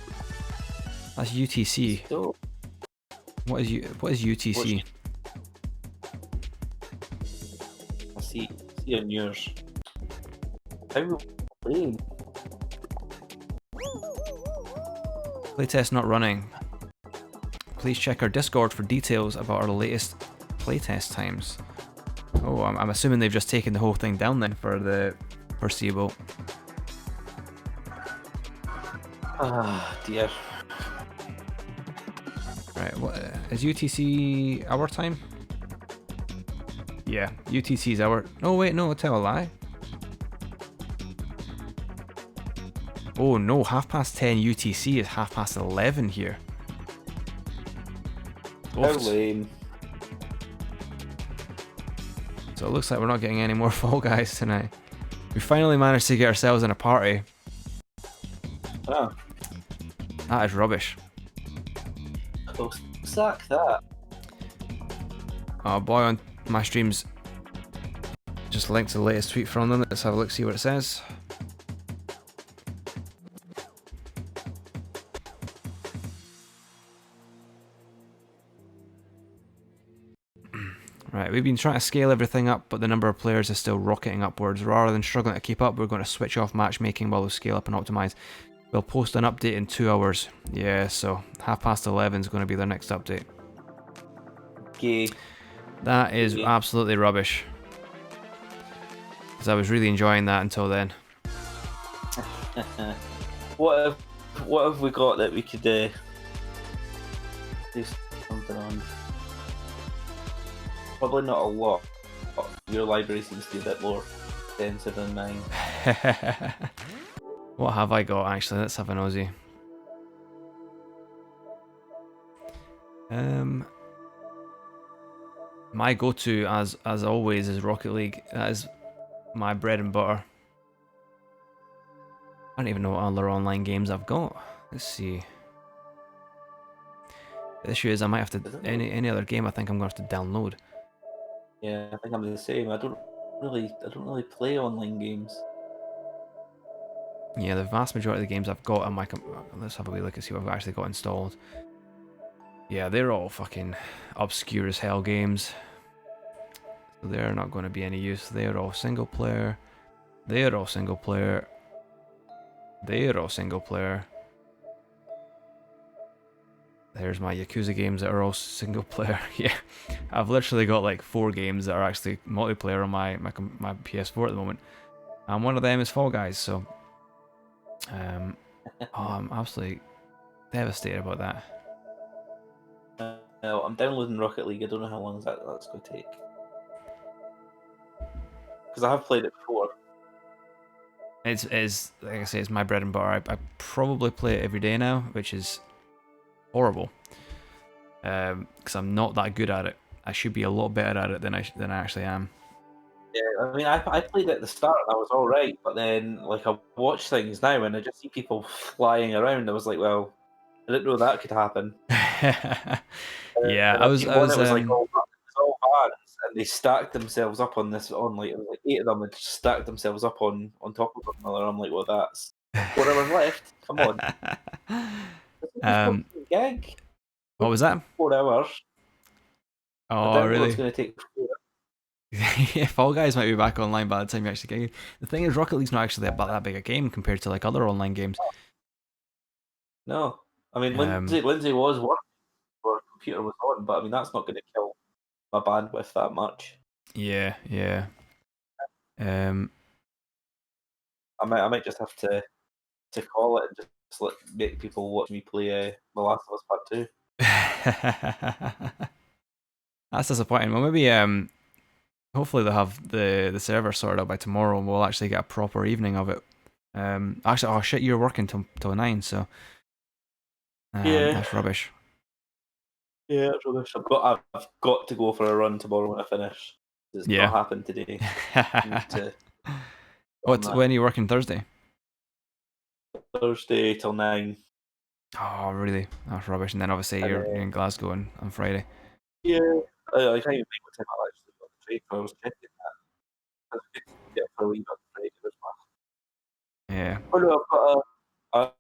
A: That's UTC.
B: So,
A: What is UTC?
B: I see on yours. How are we playing?
A: Playtest not running. Please check our Discord for details about our latest playtest times. Oh, I'm assuming they've just taken the whole thing down then for the foreseeable.
B: Ah, dear.
A: Right, what is UTC our time? Yeah, UTC's our. Oh wait, no, tell a lie. Oh no, 10:30 UTC is 11:30 here.
B: How lame.
A: So it looks like we're not getting any more Fall Guys tonight. We finally managed to get ourselves in a party.
B: Oh.
A: That is rubbish.
B: Oh, sack that.
A: Oh boy, on my streams just linked to the latest tweet from them. Let's have a look, see what it says. Right, we've been trying to scale everything up, but the number of players is still rocketing upwards. Rather than struggling to keep up, we're going to switch off matchmaking while we scale up and optimize. We'll post an update in 2 hours. Yeah, so 11:30 is going to be the next update.
B: Okay.
A: That is absolutely rubbish. Because I was really enjoying that until then.
B: What have we got that we could do something on? Probably not a lot. Your library seems to be a bit more extensive than mine.
A: What have I got actually? Let's have an Aussie. My go-to, as always, is Rocket League. That is my bread and butter. I don't even know what other online games I've got. Let's see. The issue is I might have to any other game. I think I'm gonna have to download.
B: Yeah, I think I'm the same. I don't really play online games.
A: Yeah, the vast majority of the games I've got on my let's have a wee look and see what I've actually got installed. Yeah, they're all fucking obscure as hell games. So they're not going to be any use. They're all single player. They're all single player. They're all single player. There's my Yakuza games that are all single player. Yeah, I've literally got like 4 games that are actually multiplayer on my PS4 at the moment, and one of them is Fall Guys. So, oh, I'm absolutely devastated about that.
B: No, I'm downloading Rocket League. I don't know how long that's going to take. Because I have played it before.
A: It's like I say, it's my bread and butter. I probably play it every day now, which is horrible. Because I'm not that good at it. I should be a lot better at it than I actually am.
B: Yeah, I mean, I played it at the start and I was all right, but then like I watch things now and I just see people flying around. I was like, well, I didn't know that could happen.
A: Yeah, I was.
B: It was like all bands, and they stacked themselves up on this. On like 8 of them had stacked themselves up on top of one another. I'm like, well, that's 4 hours left. Come on. Gag.
A: What was that?
B: 4 hours.
A: Oh, really?
B: It's going to take 4 hours.
A: Yeah, Fall Guys might be back online by the time you actually get it. The thing is, Rocket League's not actually about that big a game compared to like other online games.
B: No, I mean, Lindsay was working, or computer was on, but I mean that's not going to kill my bandwidth that much.
A: Yeah, yeah.
B: I might just have to call it and just make people watch me play The Last of Us Part 2.
A: That's disappointing. Well, maybe hopefully they'll have the server sorted out by tomorrow, and we'll actually get a proper evening of it. Actually, oh shit, you're working till 9, so
B: Yeah.
A: that's rubbish.
B: Yeah, that's rubbish. I've got to go for a run tomorrow when I finish. It's not happened today.
A: When are you working Thursday?
B: Thursday till 9.
A: Oh, really? That's rubbish. And then obviously you're in Glasgow on Friday.
B: Yeah, I can't even think what time I'll actually go on the train. I was checking that. I was good to get for a wee bit on Friday.
A: Yeah.
B: Oh no, I've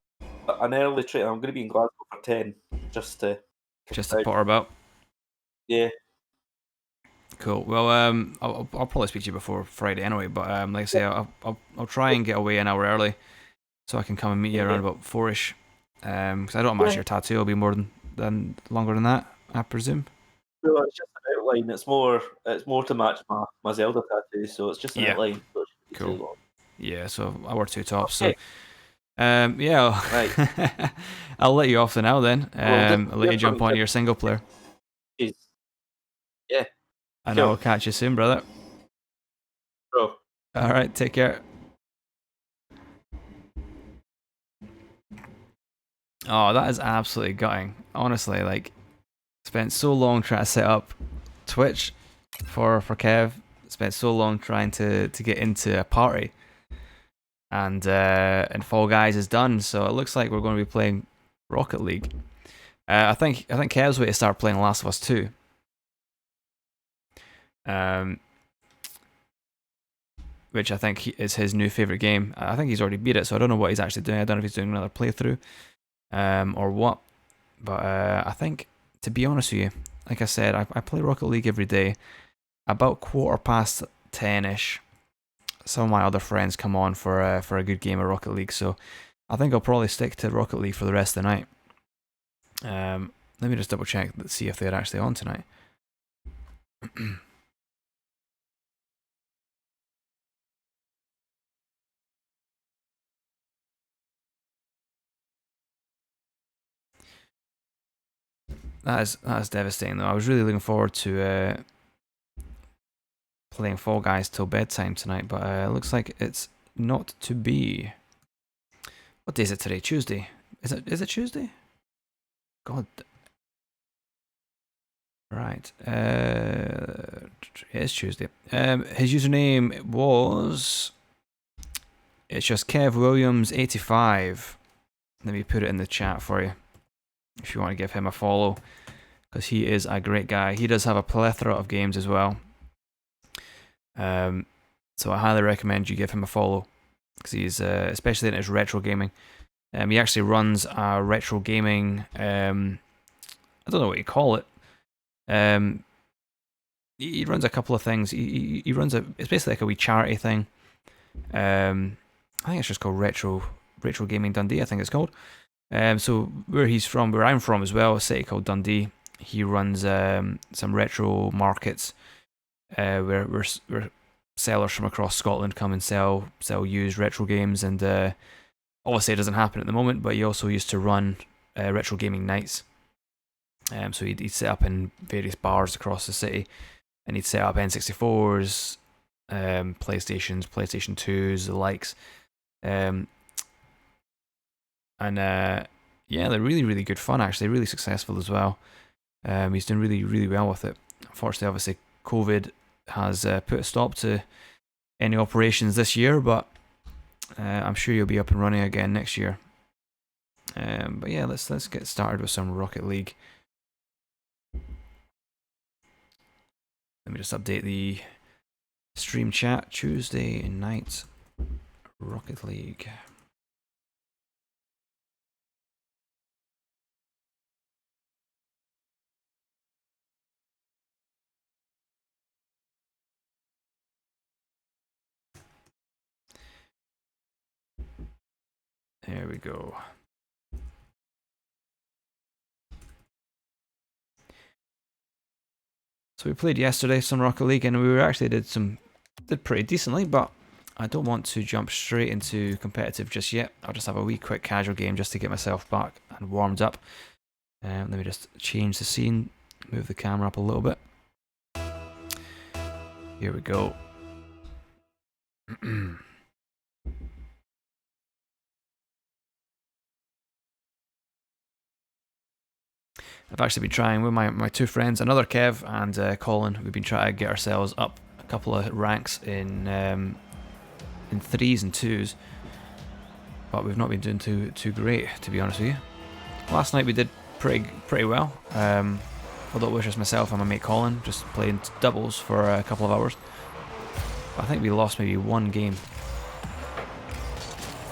B: got an early train. I'm going to be in Glasgow for 10, just to
A: potter about.
B: Yeah.
A: Cool. Well, I'll probably speak to you before Friday anyway. But like I say, I'll try and get away an hour early, so I can come and meet you around about 4ish. Because I don't imagine your tattoo will be more than longer than that, I presume.
B: No, it's just an outline. It's more to match my Zelda tattoo, so it's just an outline. So it shouldn't be too long.
A: Yeah, so hour 2 tops. Okay. So, right. I'll let you off for now then. I'll let you jump onto your single player.
B: Jeez. Yeah.
A: And I'll catch you soon, brother.
B: Bro.
A: All right, take care. Oh, that is absolutely gutting. Honestly, like, spent so long trying to set up Twitch for Kev. Spent so long trying to get into a party. And Fall Guys is done, so it looks like we're going to be playing Rocket League. I think Kev's way to start playing Last of Us 2. Which I think is his new favorite game. I think he's already beat it, so I don't know what he's actually doing. I don't know if he's doing another playthrough, or what. But I think, to be honest with you, like I said, I play Rocket League every day. About 10:15ish, some of my other friends come on for a good game of Rocket League, so I think I'll probably stick to Rocket League for the rest of the night. Let me just double check, see if they're actually on tonight. That is devastating though. I was really looking forward to playing Fall Guys till bedtime tonight, but it looks like it's not to be. What day is it today? Tuesday. Is it Tuesday? God. Right. It is Tuesday. His username was. It's just Kev Williams 85. Let me put it in the chat for you, if you want to give him a follow, because he is a great guy. He does have a plethora of games as well. So I highly recommend you give him a follow, because he's especially in his retro gaming. He actually runs a retro gaming. I don't know what you call it. He runs a couple of things. He runs it's basically like a wee charity thing. I think it's just called Retro Gaming Dundee, I think it's called. So where I'm from as well, a city called Dundee, he runs some retro markets where sellers from across Scotland come and sell used retro games, and obviously it doesn't happen at the moment, but he also used to run retro gaming nights. So he'd set up in various bars across the city, and he'd set up N64s, PlayStations, PlayStation 2s, the likes. Yeah, they're really, really good fun, actually, really successful as well. He's done really, really well with it. Unfortunately, obviously, COVID has put a stop to any operations this year, but I'm sure you'll be up and running again next year. But yeah, let's get started with some Rocket League. Let me just update the stream chat. Tuesday night, Rocket League. There we go. So we played yesterday some Rocket League, and we actually did pretty decently, but I don't want to jump straight into competitive just yet. I'll just have a wee quick casual game just to get myself back and warmed up. Let me just change the scene, move the camera up a little bit. Here we go. I've actually been trying with my two friends, another Kev and Colin. We've been trying to get ourselves up a couple of ranks in 3s and 2s, but we've not been doing too great, to be honest with you. Last night we did pretty well. Although it was just myself and my mate Colin, just playing doubles for a couple of hours. But I think we lost maybe one game.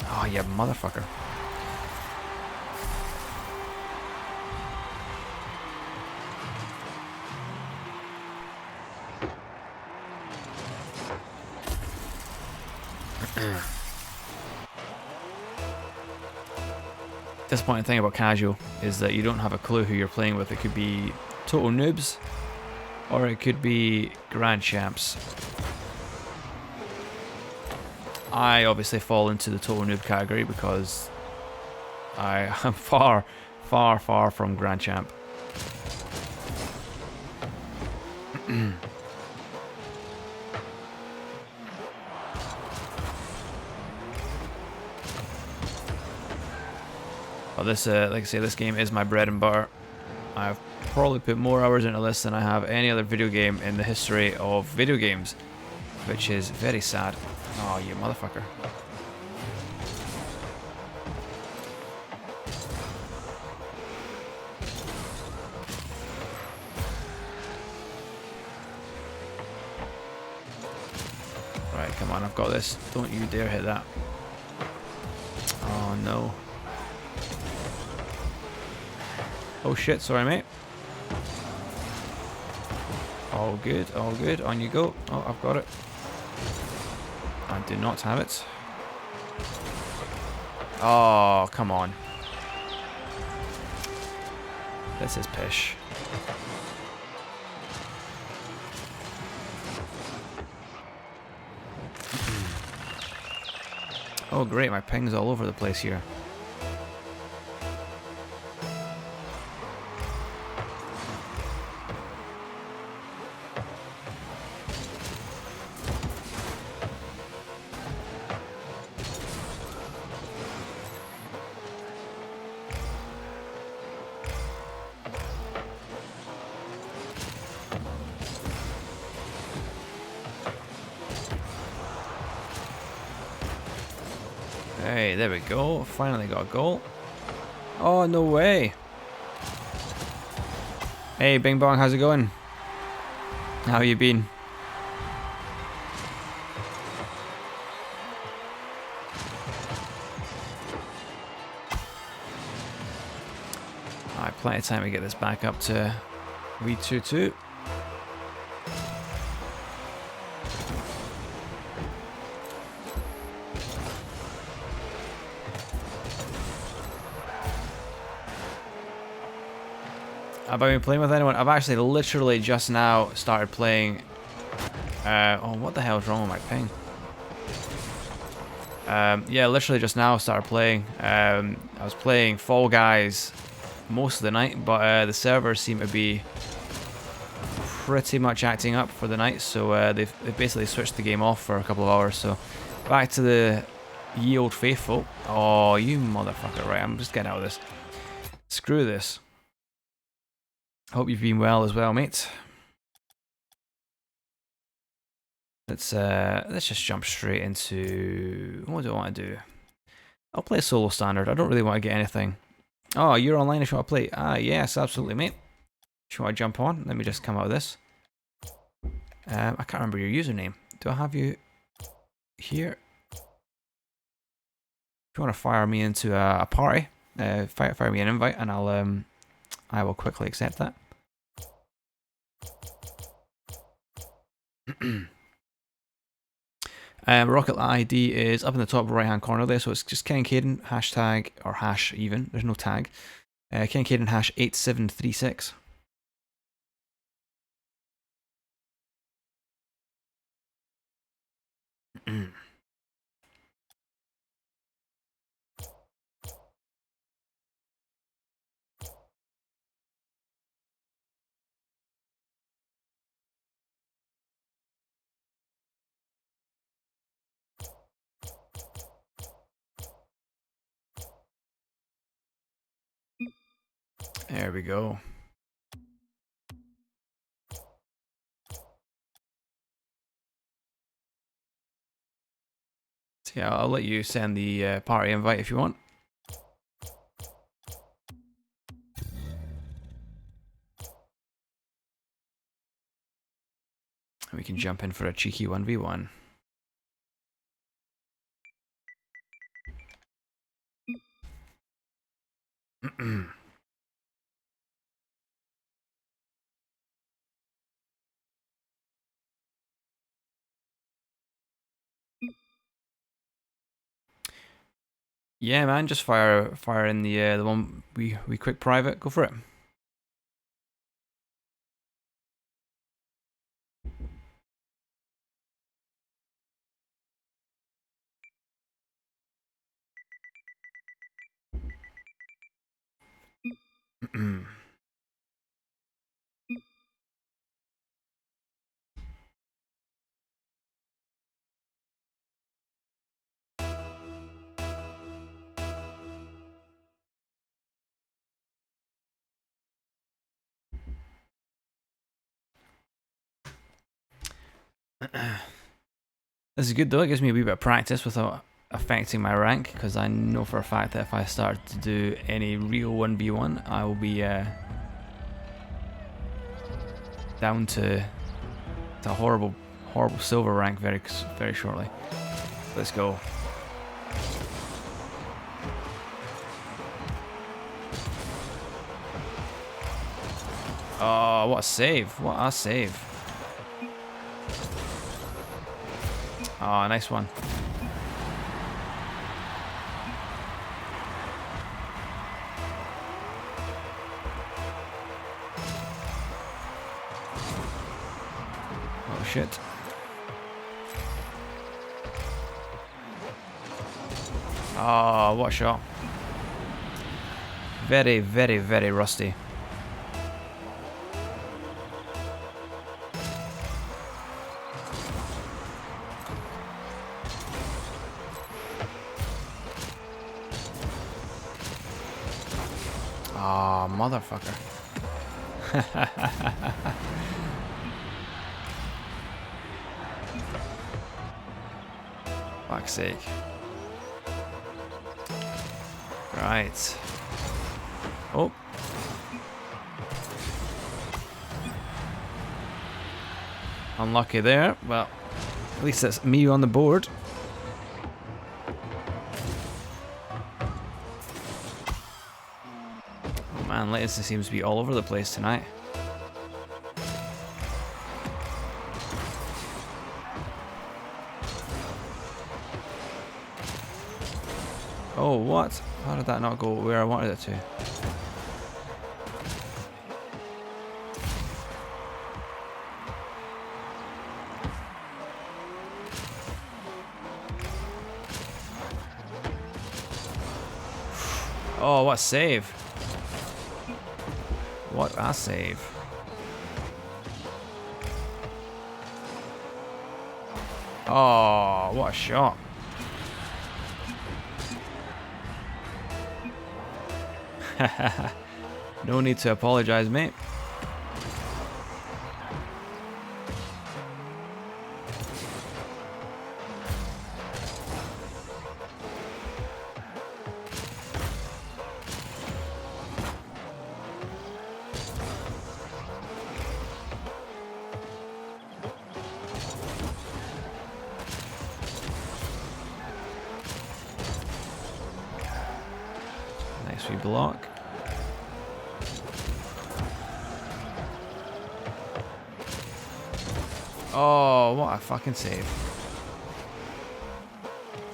A: Oh, yeah, motherfucker. Disappointing thing about casual is that you don't have a clue who you're playing with. It could be total noobs, or it could be grand champs. I obviously fall into the total noob category because I am far from grand champ. But this, like I say, this game is my bread and butter. I've probably put more hours into this than I have any other video game in the history of video games, which is very sad. Oh, you motherfucker. Right, come on, I've got this. Don't you dare hit that. Oh, no. Oh shit, sorry mate. All good, on you go. Oh, I've got it. I do not have it. Oh, come on. This is pish. Oh great, my ping's all over the place here. Hey, there we go. Finally got a goal. Oh, no way. Hey, Bing Bong, how's it going? How you been? Alright, plenty of time to get this back up to V22. Have I been playing with anyone? I've actually literally just now started playing. Oh, what the hell is wrong with my ping? Yeah, literally just now started playing. I was playing Fall Guys most of the night, but the servers seem to be pretty much acting up for the night, so they've basically switched the game off for a couple of hours. So back to the ye old faithful. Oh, you motherfucker! Right, I'm just getting out of this. Screw this. Hope you've been well as well, mate. Let's just jump straight into what do I want to do? I'll play solo standard. I don't really want to get anything. Oh, you're online if you want to play. Ah, yes, absolutely, mate. If you want to jump on, let me just come out of this. I can't remember your username. Do I have you here? If you want to fire me into a party, fire me an invite, and I will quickly accept that. Rocket ID is up in the top right hand corner there, so it's just Ken Caden, hashtag, or hash even, there's no tag. Ken Caden hash 8736. There we go. So yeah, I'll let you send the party invite if you want. We can jump in for a cheeky 1v1. Yeah, man, just fire in the one we quick private. Go for it. This is good though, it gives me a wee bit of practice without affecting my rank, because I know for a fact that if I start to do any real 1v1, I will be down to horrible silver rank very shortly. Let's go. Oh, what a save. What a save. Oh, nice one. Oh, shit. Oh, what a shot. Very, very, very rusty. Oh, motherfucker. Fuck's sake. Right. Oh. Unlucky there. Well, at least it's me on the board. Man, latency seems to be all over the place tonight. Oh, what? How did that not go where I wanted it to? Oh, what a save. What a save. Oh, what a shot. No need to apologize, mate. Nice wee block. Oh, what a fucking save.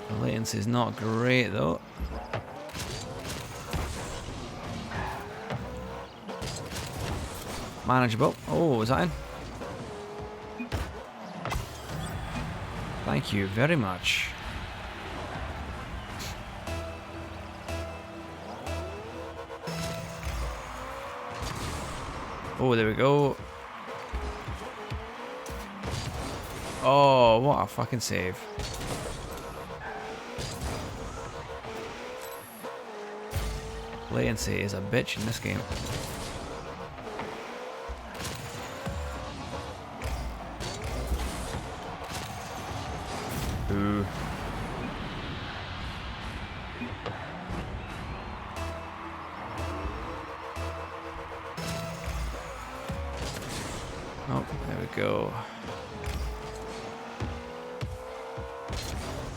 A: The latency is not great though. Manageable. Oh, was that in? Thank you very much. Oh, there we go. Oh, what a fucking save. Latency is a bitch in this game. Ooh. Oh, there we go.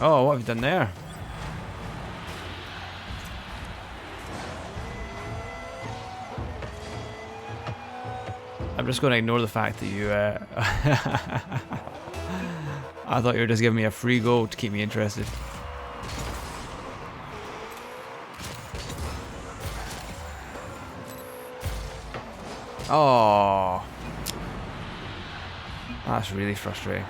A: Oh, what have you done there? I'm just going to ignore the fact that you... I thought you were just giving me a free go to keep me interested. Oh, that's really frustrating.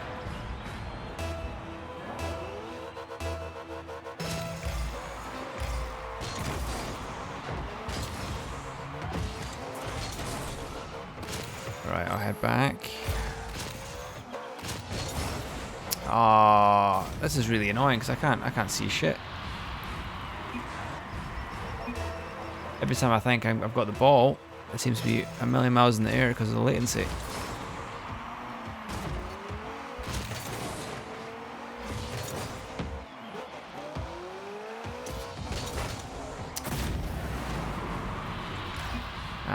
A: Right, I'll head back. Oh, this is really annoying because I can't see shit. Every time I think I've got the ball, it seems to be a million miles in the air because of the latency.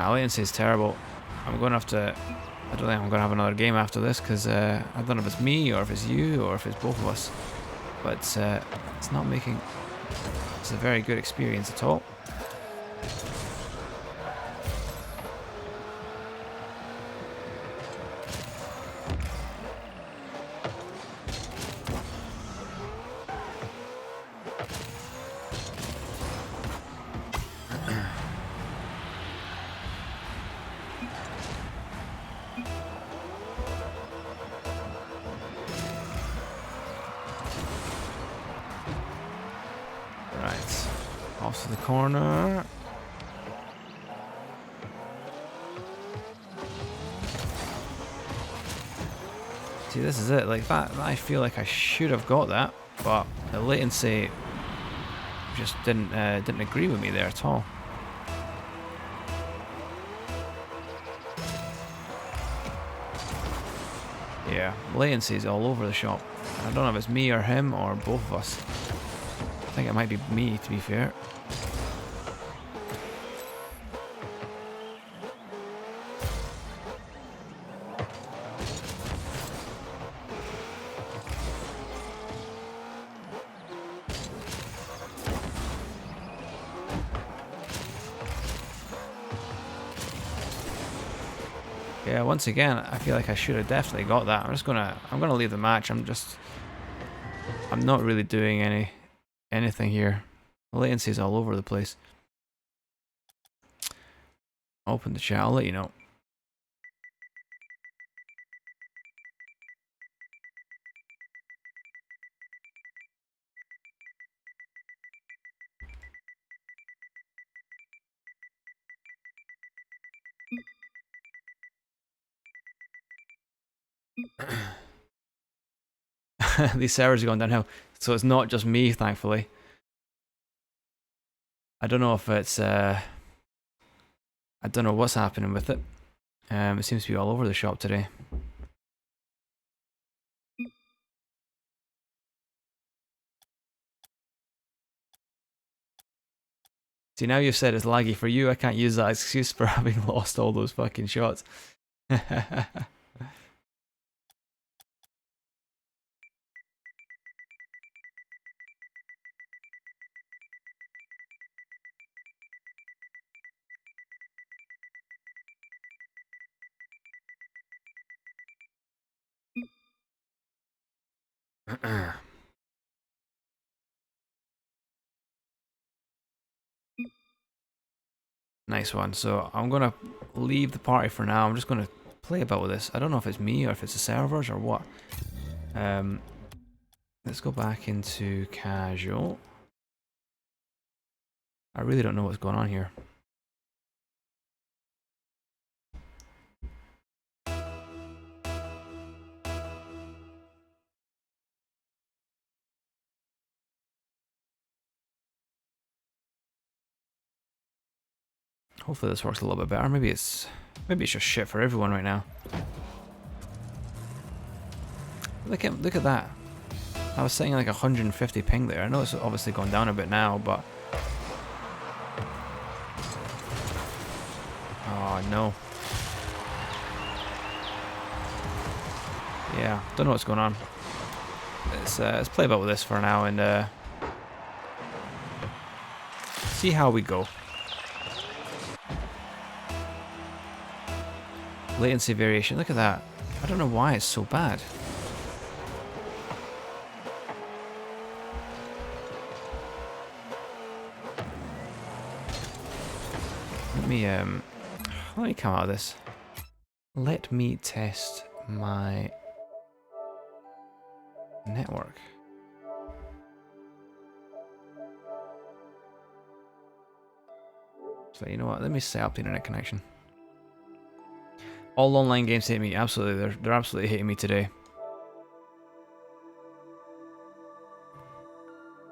A: Latency is terrible. I'm going to have to... I don't think I'm going to have another game after this because I don't know if it's me or if it's you or if it's both of us. But it's not making... It's a very good experience at all. Right, off to the corner. See, this is it. Like that, I feel like I should have got that, but the latency just didn't agree with me there at all. Yeah, latency is all over the shop. I don't know if it's me or him or both of us. I think it might be me, to be fair. Yeah, once again, I feel like I should have definitely got that. I'm gonna leave the match. I'm not really doing anything here. The latency is all over the place. Open the chat, I'll let you know. These servers are going downhill. So it's not just me, thankfully. I don't know if it's I don't know what's happening with it. It seems to be all over the shop today. See, now you've said it's laggy for you, I can't use that excuse for having lost all those fucking shots. Nice one. So I'm gonna leave the party for now. I'm just gonna play about with this. I don't know if it's me or if it's the servers or what. Let's go back into casual. I really don't know what's going on here. Hopefully this works a little bit better. Maybe it's just shit for everyone right now. Look at that. I was setting like 150 ping there. I know it's obviously gone down a bit now, but oh no. Yeah, don't know what's going on. Let's play about with this for now and see how we go. Latency variation, look at that. I don't know why it's so bad. Let me come out of this. Let me test my network. So you know what? Let me set up the internet connection. All online games hate me. Absolutely, they're absolutely hating me today.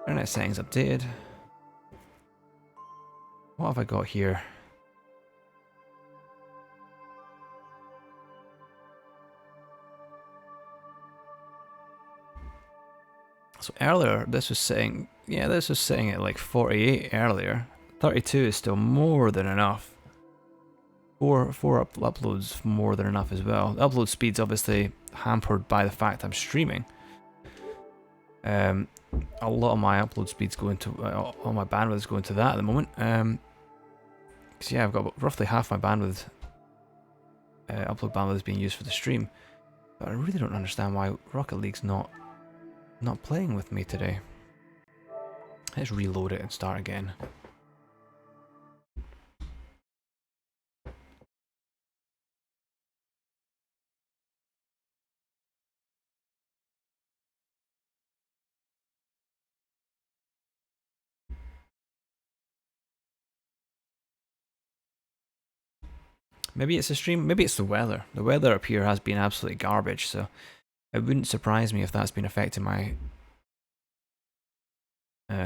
A: Internet settings updated. What have I got here? So earlier, this was sitting, yeah, this was sitting at like 48 earlier. 32 is still more than enough. Four uploads more than enough as well. The upload speed's obviously hampered by the fact I'm streaming. A lot of my upload speeds go into, all my bandwidth is going to that at the moment. Because yeah, I've got roughly half my bandwidth, upload bandwidth is being used for the stream. But I really don't understand why Rocket League's not playing with me today. Let's reload it and start again. Maybe it's a stream, maybe it's the weather. The weather up here has been absolutely garbage, so it wouldn't surprise me if that's been affecting my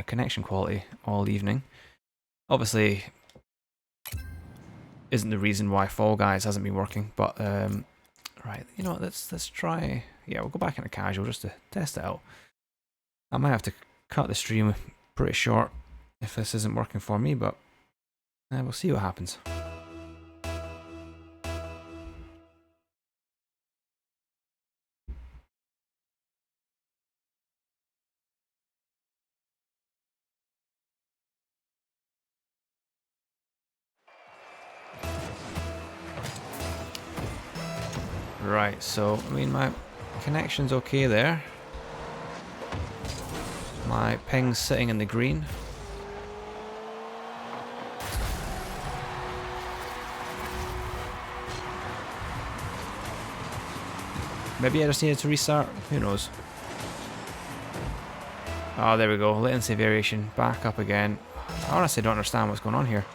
A: connection quality all evening. Obviously, isn't the reason why Fall Guys hasn't been working, but right, you know what, let's try, yeah, we'll go back into casual just to test it out. I might have to cut the stream pretty short if this isn't working for me, but we'll see what happens. Right, so, I mean, my connection's okay there. My ping's sitting in the green. Maybe I just needed to restart, who knows. Oh, there we go, latency variation, back up again. I honestly don't understand what's going on here.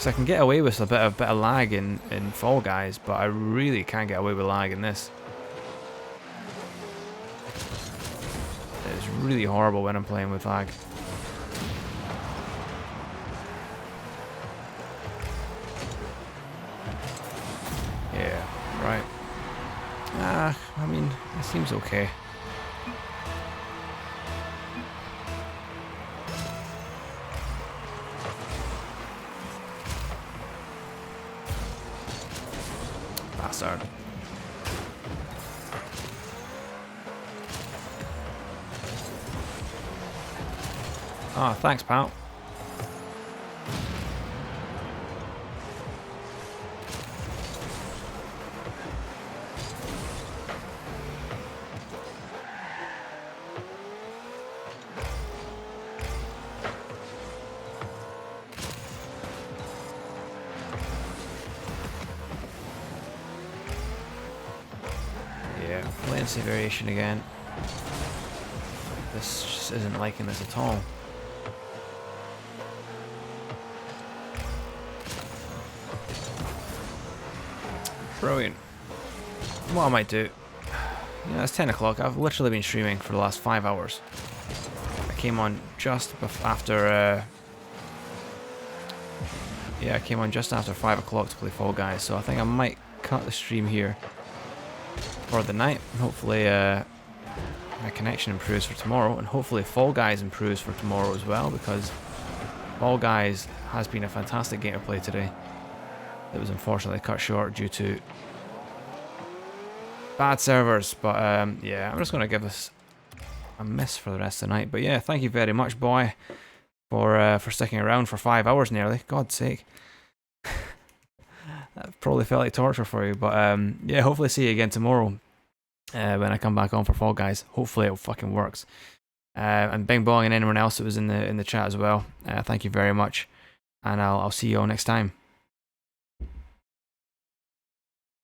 A: I can get away with a bit of lag in Fall Guys, but I really can't get away with lag in this. It's really horrible when I'm playing with lag. Yeah, right. I mean, it seems okay. Bastard. Oh, thanks, pal. Yeah, latency variation again. This just isn't liking this at all. Brilliant. What I might do, you know, it's 10 o'clock. I've literally been streaming for the last 5 hours. I came on just after Yeah, I came on just after 5 o'clock to play Fall Guys, so I think I might cut the stream here for the night. Hopefully my connection improves for tomorrow, and hopefully Fall Guys improves for tomorrow as well, because Fall Guys has been a fantastic game to play today. It was unfortunately cut short due to bad servers, but yeah, I'm just going to give this a miss for the rest of the night. But yeah, thank you very much, boy, for sticking around for 5 hours nearly. God's sake. That probably felt like torture for you, but yeah, hopefully see you again tomorrow when I come back on for Fall Guys. Hopefully it fucking works. And Bing Bong and anyone else that was in the chat as well, thank you very much, and I'll see you all next time.